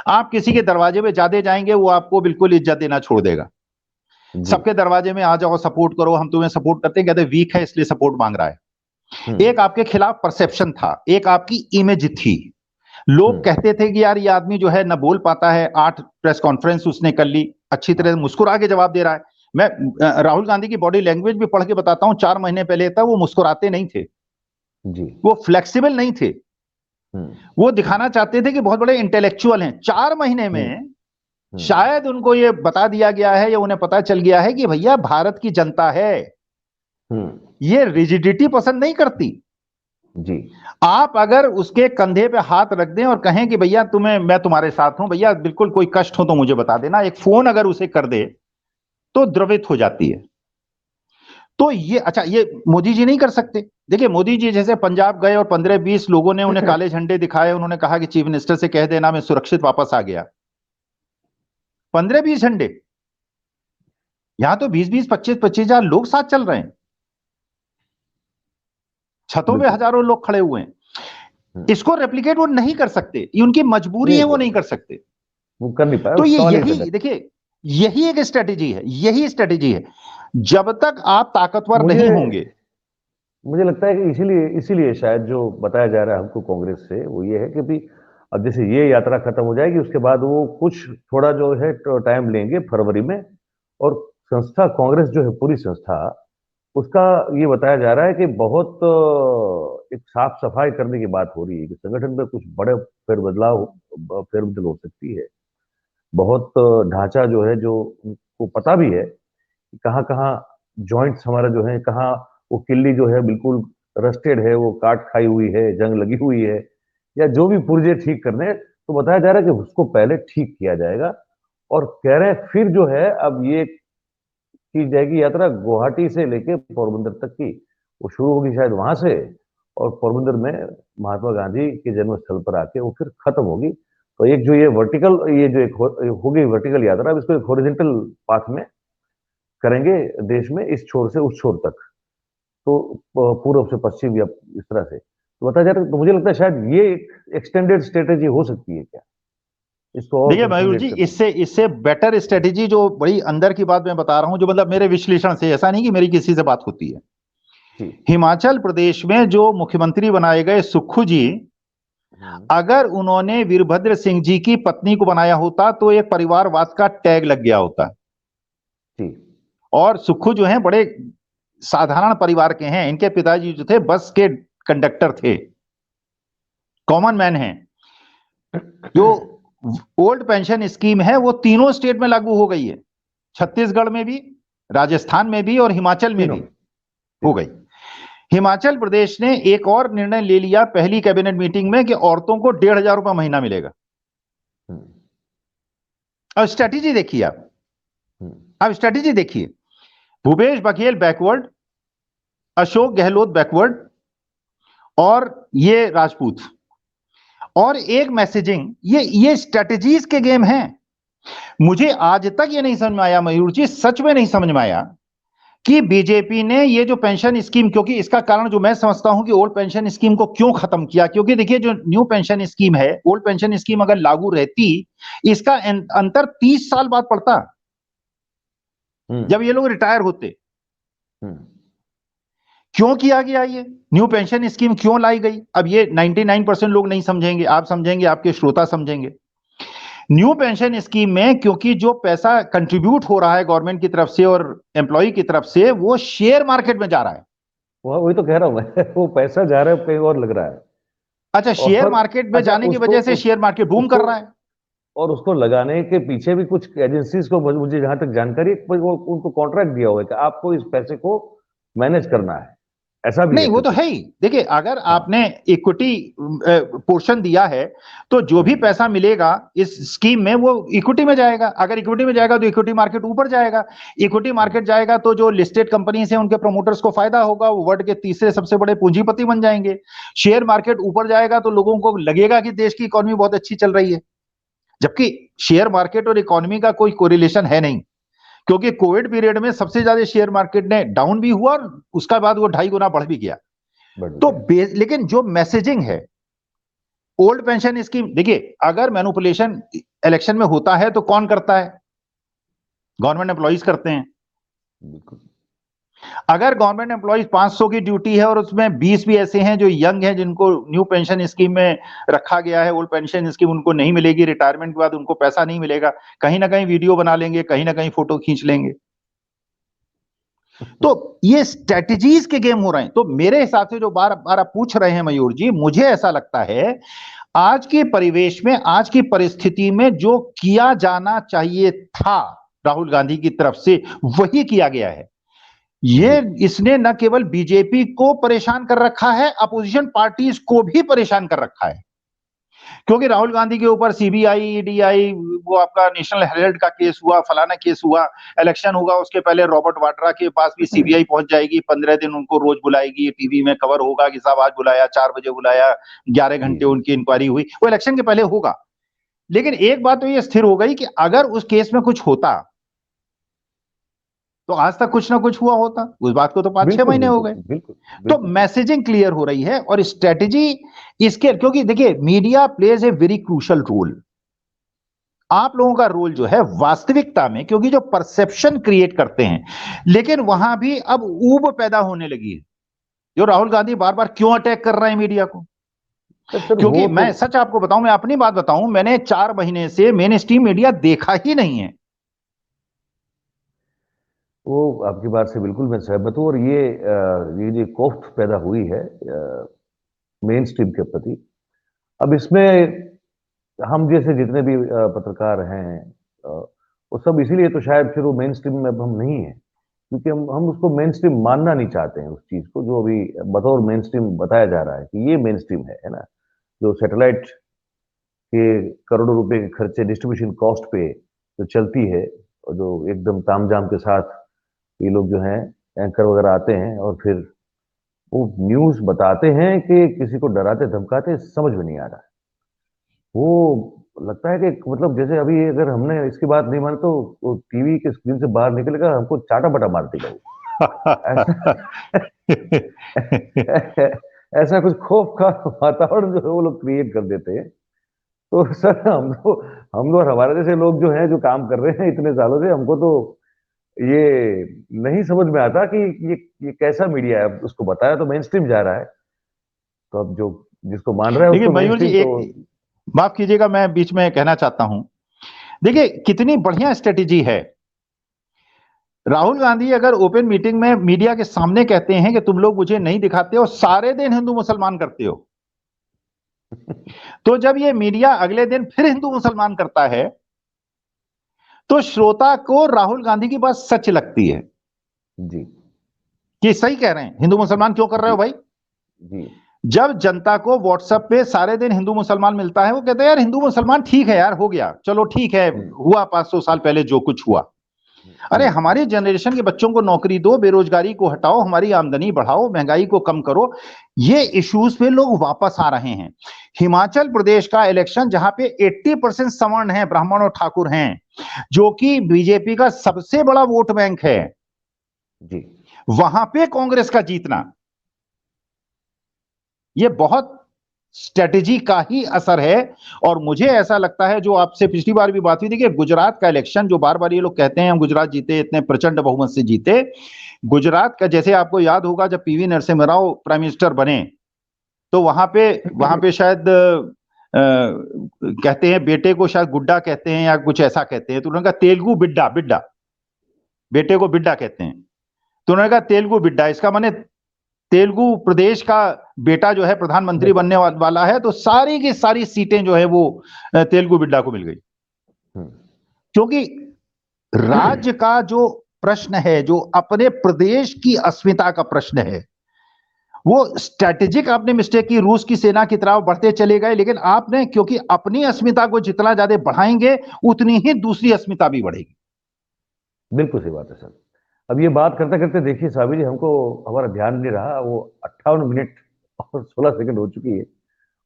S2: आप किसी के दरवाजे पे ज्यादा जाएंगे वो आपको बिल्कुल इज्जत देना छोड़ देगा। सबके दरवाजे में आ जाओ, सपोर्ट करो, हम तुम्हें सपोर्ट करते हैं, कहते वीक है इसलिए सपोर्ट मांग रहा है। एक आपके खिलाफ परसेप्शन था, एक आपकी इमेज थी। लोग कहते थे कि यार ये आदमी जो है ना बोल पाता है, 8 प्रेस कॉन्फ्रेंस उसने कर ली, अच्छी तरह मुस्कुरा के जवाब दे रहा है। मैं राहुल गांधी की बॉडी लैंग्वेज भी पढ़ के बताता हूं, 4 महीने पहले था वो मुस्कुराते नहीं थे जी, वो फ्लेक्सिबल नहीं थे, वो दिखाना चाहते थे कि बहुत बड़े इंटेलेक्चुअल हैं। 4 महीने में शायद उनको ये बता दिया गया है या उन्हें पता चल गया है कि भैया भारत की जनता है, ये रिजिडिटी पसंद नहीं करती जी। आप अगर उसके कंधे पे हाथ रख दें और कहें कि भैया मैं तुम्हारे साथ हूं, भैया बिल्कुल कोई कष्ट हो तो मुझे बता देना, एक फोन अगर उसे कर दे तो द्रवित हो जाती है। तो ये अच्छा, ये मोदी जी नहीं कर सकते? देखिए मोदी जी जैसे पंजाब गए और 15-20 लोगों ने उन्हें काले झंडे दिखाए, उन्होंने कहा कि चीफ मिनिस्टर से कह देना मैं सुरक्षित वापस आ गया। 15-20 झंडे, यहां तो 20-20, 25-25 हजार लोग साथ चल रहे हैं, छतों पे
S1: बिल्कुल।
S2: हजारों लोग खड़े हुए हैं। इसको रेप्लिकेट वो नहीं कर सकते, ये उनकी मजबूरी
S1: नहीं
S2: है,
S1: हो
S2: वो नहीं कर सकते।
S1: वो कर नहीं पाया,
S2: तो ये
S1: सवाल ही पैदा।
S2: यही देखिए, यही एक स्ट्रेटेजी है, यही स्ट्रेटेजी है। जब तक आप ताकतवर
S1: मुझे
S2: नहीं होंगे।
S1: मुझे लगता है कि इसीलिए इसीलिए शायद जो बताया जा रहा है हमको कांग्रेस से वो ये है कि भी अब जैसे ये यात्रा खत्म हो जाएगी उसके बाद वो कुछ थोड़ा जो है टाइम लेंगे फरवरी में, और संस्था कांग्रेस जो है पूरी संस्था उसका ये बताया जा रहा है कि बहुत एक साफ सफाई करने की बात हो रही है कि संगठन में कुछ बड़े फेरबदल हो सकती है। बहुत ढांचा जो है जो उनको पता भी है कि कहाँ कहाँ जॉइंट्स हमारा जो है, कहाँ वो किल्ली जो है बिल्कुल रस्टेड है, वो काट खाई हुई है, जंग लगी हुई है, या जो भी पुर्जे ठीक करने हैं, तो बताया जा रहा है कि उसको पहले ठीक किया जाएगा। और कह रहे हैं फिर जो है अब ये की जाएगी यात्रा गुवाहाटी से लेके पोरबंदर तक की, वो शुरू होगी शायद वहां से, और पोरबंदर में महात्मा गांधी के जन्म स्थल पर आके वो फिर खत्म होगी। तो एक जो ये वर्टिकल, ये जो एक होगी वर्टिकल यात्रा, अब इसको एक हॉरिजेंटल पाथ में करेंगे देश में, इस छोर से उस छोर तक, तो पूर्व से पश्चिम या इस तरह से तो बताया जा रहा है। तो मुझे लगता है शायद ये एक एक्सटेंडेड स्ट्रेटेजी हो सकती है क्या, इसको और
S2: देखिए मयूर जी,
S1: कंसोलिडेट करने की।
S2: इससे इससे बेटर स्ट्रेटेजी जो बड़ी अंदर की बात मैं बता रहा हूं, जो मतलब मेरे विश्लेषण से, ऐसा नहीं कि मेरी किसी से बात होती है।
S1: जी।
S2: हिमाचल प्रदेश में जो मुख्यमंत्री बनाए गए सुक्खू जी,
S1: हम्म।
S2: अगर उन्होंने वीरभद्र सिंह जी की पत्नी को बनाया होता तो एक परिवारवाद का टैग लग गया होता।
S1: जी।
S2: और सुक्खू जो हैं बड़े साधारण परिवार के हैं, इनके पिताजी जो थे बस के कंडक्टर थे, कॉमन मैन हैं। जो ओल्ड पेंशन स्कीम है वो तीनों स्टेट में लागू हो गई है, छत्तीसगढ़ में भी, राजस्थान में भी और हिमाचल में
S1: तीनों
S2: भी
S1: में।
S2: हो
S1: तीनों
S2: गई।
S1: में।
S2: हिमाचल प्रदेश ने एक और निर्णय ले लिया पहली कैबिनेट मीटिंग में कि औरतों को 1,500 रुपया महीना मिलेगा।
S1: हम्म।
S2: अब स्ट्रेटेजी देखिए आप,
S1: हम्म।
S2: अब स्ट्रेटेजी देखिए, भूपेश बघेल बैकवर्ड, अशोक गहलोत बैकवर्ड, और ये राजपूत, और एक मैसेजिंग, ये स्ट्रेटेजीज के गेम हैं। मुझे आज तक ये नहीं समझ में आया मयूर जी, सच में नहीं समझ में आया कि बीजेपी ने ये जो पेंशन स्कीम, क्योंकि इसका कारण जो मैं समझता हूं कि ओल्ड पेंशन स्कीम को क्यों खत्म किया, क्योंकि देखिए जो न्यू पेंशन स्कीम है, ओल्ड पेंशन स्कीम अगर लागू रहती, इसका अंतर 30 साल बाद पड़ता,
S1: हम्म।
S2: जब ये लोग रिटायर होते।
S1: हम्म।
S2: क्यों किया गया ये न्यू पेंशन स्कीम, क्यों लाई गई? अब ये 99% लोग नहीं समझेंगे, आप समझेंगे, आपके श्रोता समझेंगे। न्यू पेंशन स्कीम में क्योंकि जो पैसा कंट्रीब्यूट हो रहा है गवर्नमेंट की तरफ से और एम्प्लॉय की तरफ से, वो शेयर मार्केट में जा रहा है।
S1: वही तो कह रहा हूं मैं वो पैसा जा रहा है कहीं और लग रहा है।
S2: अच्छा, शेयर
S1: और
S2: मार्केट में
S1: अच्छा
S2: जाने की
S1: उसको
S2: वजह से शेयर मार्केट बूम कर
S1: उसको
S2: रहा है।
S1: और उसको लगाने के पीछे भी कुछ एजेंसीज को, मुझे जहां तक जानकारी है, वो उनको कॉन्ट्रैक्ट दिया हुआ है कि आपको इस पैसे को मैनेज करना है, ऐसा भी है
S2: नहीं, वो
S1: फिर
S2: तो
S1: कुछ।
S2: है ही। देखिए, अगर
S1: हाँ।
S2: आपने इक्विटी पोर्शन दिया है, तो जो भी
S1: हम्म।
S2: पैसा मिलेगा इस स्कीम में वो इक्विटी में जाएगा। अगर इक्विटी में जाएगा तो इक्विटी मार्केट ऊपर जाएगा, इक्विटी
S1: हम्म।
S2: मार्केट जाएगा तो जो लिस्टेड कंपनीज हैं उनके प्रमोटर्स को फायदा होगा, वो वर्ल्ड के तीसरे सबसे बड़े पूंजीपति बन जाएंगे। शेयर मार्केट ऊपर जाएगा तो लोगों को लगेगा कि देश की इकोनॉमी बहुत अच्छी चल रही है, जबकि शेयर मार्केट और इकोनॉमी का कोई कोरिलेशन है नहीं। क्योंकि कोविड पीरियड में सबसे ज्यादा शेयर मार्केट ने डाउन भी हुआ और उसका बाद वो 2.5 गुना बढ़ भी गया।
S1: बढ़
S2: तो
S1: गया।
S2: लेकिन जो मैसेजिंग है, ओल्ड पेंशन स्कीम, देखिए अगर मैनिपुलेशन इलेक्शन में होता है तो कौन करता है? गवर्नमेंट एम्प्लॉइज करते हैं।
S1: बिल्कुल।
S2: अगर गवर्नमेंट एम्प्लॉइज 500 की ड्यूटी है और उसमें 20 भी ऐसे हैं जो यंग हैं, जिनको न्यू पेंशन स्कीम में रखा गया है, ओल्ड पेंशन स्कीम उनको नहीं मिलेगी, रिटायरमेंट के बाद उनको पैसा नहीं मिलेगा, कहीं ना कहीं वीडियो बना लेंगे, कहीं ना कहीं फोटो खींच लेंगे। तो ये स्ट्रेटजीज के गेम हो रहे हैं। तो मेरे हिसाब से जो बार बार आप पूछ रहे हैं मयूर जी, मुझे ऐसा लगता है आज के परिवेश में, आज की परिस्थिति में जो किया जाना चाहिए था राहुल गांधी की तरफ से, वही किया गया है। ये इसने न केवल बीजेपी को परेशान कर रखा है, अपोजिशन पार्टीज को भी परेशान कर रखा है। क्योंकि राहुल गांधी के ऊपर सीबीआई, ईडीआई, वो आपका नेशनल हेराल्ड का केस हुआ, फलाना केस हुआ, इलेक्शन होगा उसके पहले रॉबर्ट वाड्रा के पास भी सीबीआई पहुंच जाएगी, 15 दिन उनको रोज बुलाएगी, टीवी में कवर होगा कि साहब आज बुलाया, 4 बजे बुलाया, 11 घंटे उनकी इंक्वायरी हुई, वो इलेक्शन के पहले होगा। लेकिन एक बात तो ये स्थिर हो गई कि अगर उस केस में कुछ होता तो आज तक कुछ ना कुछ हुआ होता, उस बात को तो 5-6 महीने हो गए। तो मैसेजिंग क्लियर हो रही है और स्ट्रेटेजी इसके, क्योंकि देखिए media plays a very crucial role. आप लोगों का रोल जो है वास्तविकता में, क्योंकि जो परसेप्शन क्रिएट करते हैं, लेकिन वहां भी अब ऊब पैदा होने लगी है। जो राहुल गांधी बार बार क्यों अटैक कर रहे हैं मीडिया को, क्योंकि मैं सच आपको बताऊं, मैं अपनी बात बताऊं, मैंने 4 महीने से मेन स्ट्रीम मीडिया देखा ही नहीं है।
S1: वो आपकी बात से बिल्कुल मैं सहमत हूं। और ये जो कोफ्त पैदा हुई है मेन स्ट्रीम के प्रति, अब इसमें हम जैसे जितने भी पत्रकार हैं, वो सब इसीलिए तो शायद फिर वो मेन स्ट्रीम में अब हम नहीं है, क्योंकि हम उसको मेन स्ट्रीम मानना नहीं चाहते हैं, उस चीज को जो अभी बतौर मेन स्ट्रीम बताया जा रहा है कि ये मेन स्ट्रीम है ना, जो सैटेलाइट के करोड़ों रुपए के खर्चे डिस्ट्रीब्यूशन कॉस्ट पे जो चलती है, और जो एकदम तामझाम के साथ ये लोग जो हैं एंकर वगैरह आते हैं और फिर वो न्यूज बताते हैं कि किसी को डराते धमकाते, समझ में नहीं आ रहा है। वो लगता है कि मतलब जैसे अभी अगर हमने इसकी बात नहीं मानी तो वो टीवी के स्क्रीन से बाहर निकलेगा, हमको चाटा बटा मार देगा ऐसा ऐसा कुछ खौफ का वातावरण जो है वो लोग क्रिएट कर देते हैं। तो सर हम लोग और हमारे जैसे लोग जो हैं, जो काम कर रहे हैं इतने सालों से, हमको तो ये नहीं समझ में आता कि ये कैसा मीडिया है। अब उसको बताया तो मेन स्ट्रीम जा रहा है, तो अब जो जिसको मान रहा है उसको मेन स्ट्रीम तो।
S2: माफ कीजिएगा, मैं बीच में कहना चाहता हूं, देखिए कितनी बढ़िया स्ट्रेटेजी है। राहुल गांधी अगर ओपन मीटिंग में मीडिया के सामने कहते हैं कि तुम लोग मुझे नहीं दिखाते हो, सारे दिन हिंदू मुसलमान करते हो, तो जब ये मीडिया अगले दिन फिर हिंदू मुसलमान करता है तो श्रोता को राहुल गांधी की बात सच लगती है
S1: जी,
S2: कि सही कह रहे हैं, हिंदू मुसलमान क्यों कर रहे हो भाई
S1: जी।
S2: जब जनता को व्हाट्सएप पे सारे दिन हिंदू मुसलमान मिलता है, वो कहते हैं यार हिंदू मुसलमान ठीक है यार, हो गया, चलो ठीक है, हुआ 500 साल पहले जो कुछ हुआ। अरे हमारी जनरेशन के बच्चों को नौकरी दो, बेरोजगारी को हटाओ, हमारी आमदनी बढ़ाओ, महंगाई को कम करो, ये इश्यूज पे लोग वापस आ रहे हैं। हिमाचल प्रदेश का इलेक्शन, जहां पे 80% सवर्ण है, ब्राह्मण और ठाकुर हैं, जो कि बीजेपी का सबसे बड़ा वोट बैंक है
S1: जी,
S2: वहां पे कांग्रेस का जीतना, ये बहुत स्ट्रेटेजी का ही असर है। और मुझे ऐसा लगता है, जो आपसे पिछली बार भी बात हुई थी, कि गुजरात का इलेक्शन, जो बार बार ये लोग कहते हैं हम गुजरात जीते, इतने प्रचंड बहुमत से जीते, गुजरात का, जैसे आपको याद होगा जब PV Narasimha Rao prime minister बने, तो वहां पे शायद कहते हैं बेटे को शायद गुड्डा कहते हैं या कुछ ऐसा कहते हैं, तो उन्होंने कहा तेलुगु बिड्डा, बिड्डा, बेटे को बिड्डा कहते हैं, तो उन्होंने कहा तेलुगु बिड्डा, इसका माने तेलुगु प्रदेश का बेटा जो है प्रधानमंत्री बनने वाला है, तो सारी की सारी सीटें जो है वो तेलुगु बिड्डा को मिल गई। क्योंकि राज्य का जो प्रश्न है, जो अपने प्रदेश की अस्मिता का प्रश्न है, वो स्ट्रेटेजिक आपने मिस्टेक की, रूस की सेना की तरफ बढ़ते चले गए, लेकिन आपने, क्योंकि अपनी अस्मिता को जितना ज्यादा बढ़ाएंगे उतनी ही दूसरी अस्मिता भी बढ़ेगी।
S1: बिल्कुल सही बात है सर। अब ये बात करते करते देखिए साबिर जी, हमको हमारा ध्यान नहीं रहा, वो 58 मिनट और 16 सेकंड हो चुकी है।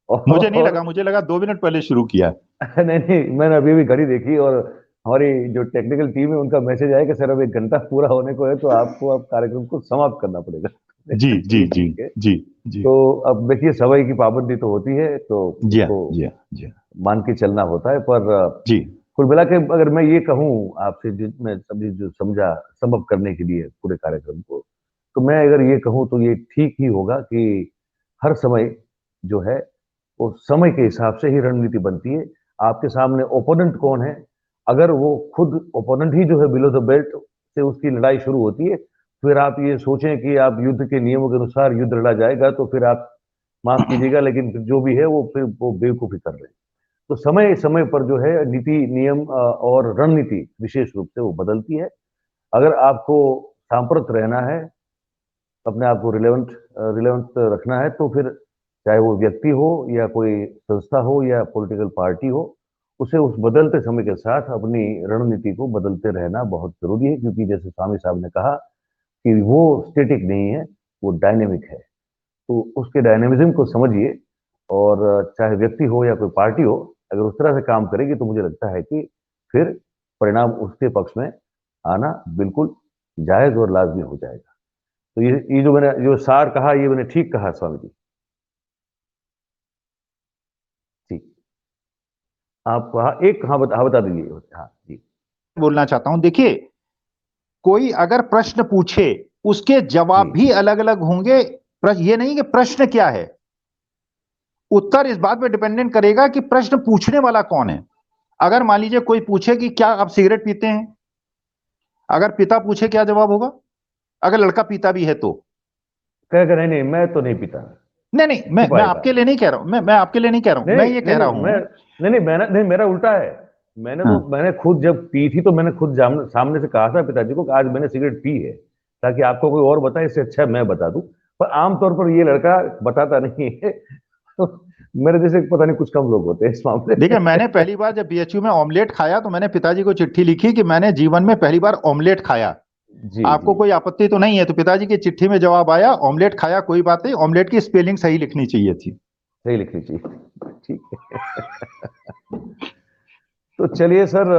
S1: और
S2: मुझे नहीं लगा, मुझे लगा 2 मिनट पहले शुरू किया।
S1: नहीं नहीं, मैंने अभी भी घड़ी देखी और हमारी जो टेक्निकल टीम है उनका मैसेज आया कि सर अब 1 घंटा पूरा होने को है, तो आपको अब कार्यक्रम को समाप्त करना पड़ेगा।
S2: जी जी जी जी जी।
S1: तो अब देखिए समय की पाबंदी तो होती है, तो
S2: जी
S1: उसको
S2: जी जी
S1: मान के चलना होता है। पर
S2: जी,
S1: कुल मिला के अगर मैं ये कहूँ आपसे, जिसमें सभी जो समझा सबब करने के लिए पूरे कार्यक्रम को, तो मैं अगर ये कहूँ तो ये ठीक ही होगा कि हर समय जो है वो समय के हिसाब से ही रणनीति बनती है। आपके सामने ओपोनेंट कौन है, अगर वो खुद ओपोनेंट ही जो है बिलो द बेल्ट से उसकी लड़ाई शुरू होती है, फिर आप ये सोचें कि आप युद्ध के नियमों के अनुसार युद्ध लड़ा जाएगा, तो फिर आप माफ कीजिएगा लेकिन जो भी है वो फिर वो बेवकूफी कर रहे हैं। तो समय समय पर जो है नीति नियम और रणनीति विशेष रूप से वो बदलती है। अगर आपको सांप्रत रहना है, अपने आप को रिलेवेंट रिलेवेंट रखना है, तो फिर चाहे वो व्यक्ति हो या कोई संस्था हो या पॉलिटिकल पार्टी हो, उसे उस बदलते समय के साथ अपनी रणनीति को बदलते रहना बहुत जरूरी है, क्योंकि जैसे स्वामी साहब ने कहा कि वो स्टेटिक नहीं है, वो डायनेमिक है। तो उसके डायनेमिज्म को समझिए, और चाहे व्यक्ति हो या कोई पार्टी हो, अगर उस तरह से काम करेगी तो मुझे लगता है कि फिर परिणाम उसके पक्ष में आना बिल्कुल जायज और लाजमी हो जाएगा। तो ये जो मैंने जो सार कहा, ये मैंने ठीक कहा स्वामी जी। ठीक। आप बता दीजिए। हाँ जी।
S2: बोलना चाहता हूं, देखिए, कोई अगर प्रश्न पूछे, उसके जवाब
S1: जी
S2: भी अलग अलग होंगे। ये नहीं कि प्रश्न क्या है, उत्तर इस बात पे डिपेंडेंट करेगा कि प्रश्न पूछने वाला कौन है। अगर मान लीजिए कोई पूछे कि क्या आप सिगरेट पीते हैं, अगर पिता पूछे क्या जवाब होगा? अगर लड़का पीता भी है तो
S1: कह कर, नहीं नहीं मैं तो नहीं पीता,
S2: नहीं नहीं, मैं
S1: छुपाएगा।
S2: आपके लिए नहीं कह रहा हूं, मैं आपके लिए नहीं कह रहा हूं,
S1: नहीं
S2: मैं ये
S1: नहीं
S2: कह रहा
S1: नहीं मैं
S2: हूं।
S1: नहीं नहीं मैंने नहीं मेरा उल्टा है।
S2: हाँ,
S1: मैंने खुद जब पी थी तो मैंने खुद सामने से कहा था पिताजी को कि आज मैंने सिगरेट पी है, ताकि आपको कोई और बताए, इससे अच्छा मैं बता दूं। पर आमतौर पर ये लड़का बताता नहीं है। तो मेरे जैसे पता नहीं कुछ कम लोग होते हैं इस मामले
S2: देखिए,
S1: में।
S2: मैंने पहली बार जब बीएचयू में ऑमलेट खाया तो मैंने पिताजी को चिट्ठी लिखी कि मैंने जीवन में पहली बार ऑमलेट खाया,
S1: जी
S2: आपको
S1: जी।
S2: कोई आपत्ति तो नहीं है? तो पिताजी की चिट्ठी में जवाब आया, ऑमलेट खाया, कोई बात नहीं, ऑमलेट की स्पेलिंग सही लिखनी चाहिए थी।
S1: सही लिख लीजिए। ठीक है। तो चलिए सर,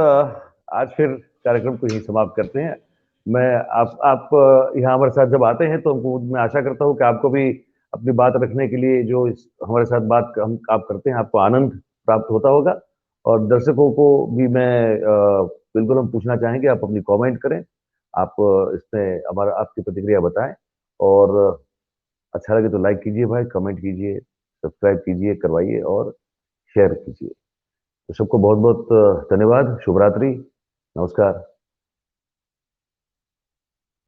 S1: आज फिर कार्यक्रम को यहीं समाप्त करते हैं। मैं आप यहाँ हमारे साथ जब आते हैं तो मैं आशा करता हूँ कि आपको भी अपनी बात रखने के लिए जो हमारे साथ बात आप करते हैं, आपको आनंद प्राप्त होता होगा। और दर्शकों को भी मैं बिल्कुल हम पूछना चाहेंगे, आप अपनी कमेंट करें, आप इसमें आपकी प्रतिक्रिया बताएं। और अच्छा लगे तो लाइक कीजिए भाई, कमेंट कीजिए, सब्सक्राइब कीजिए, करवाइए और शेयर कीजिए। तो सबको बहुत बहुत धन्यवाद। शुभ रात्रि। नमस्कार।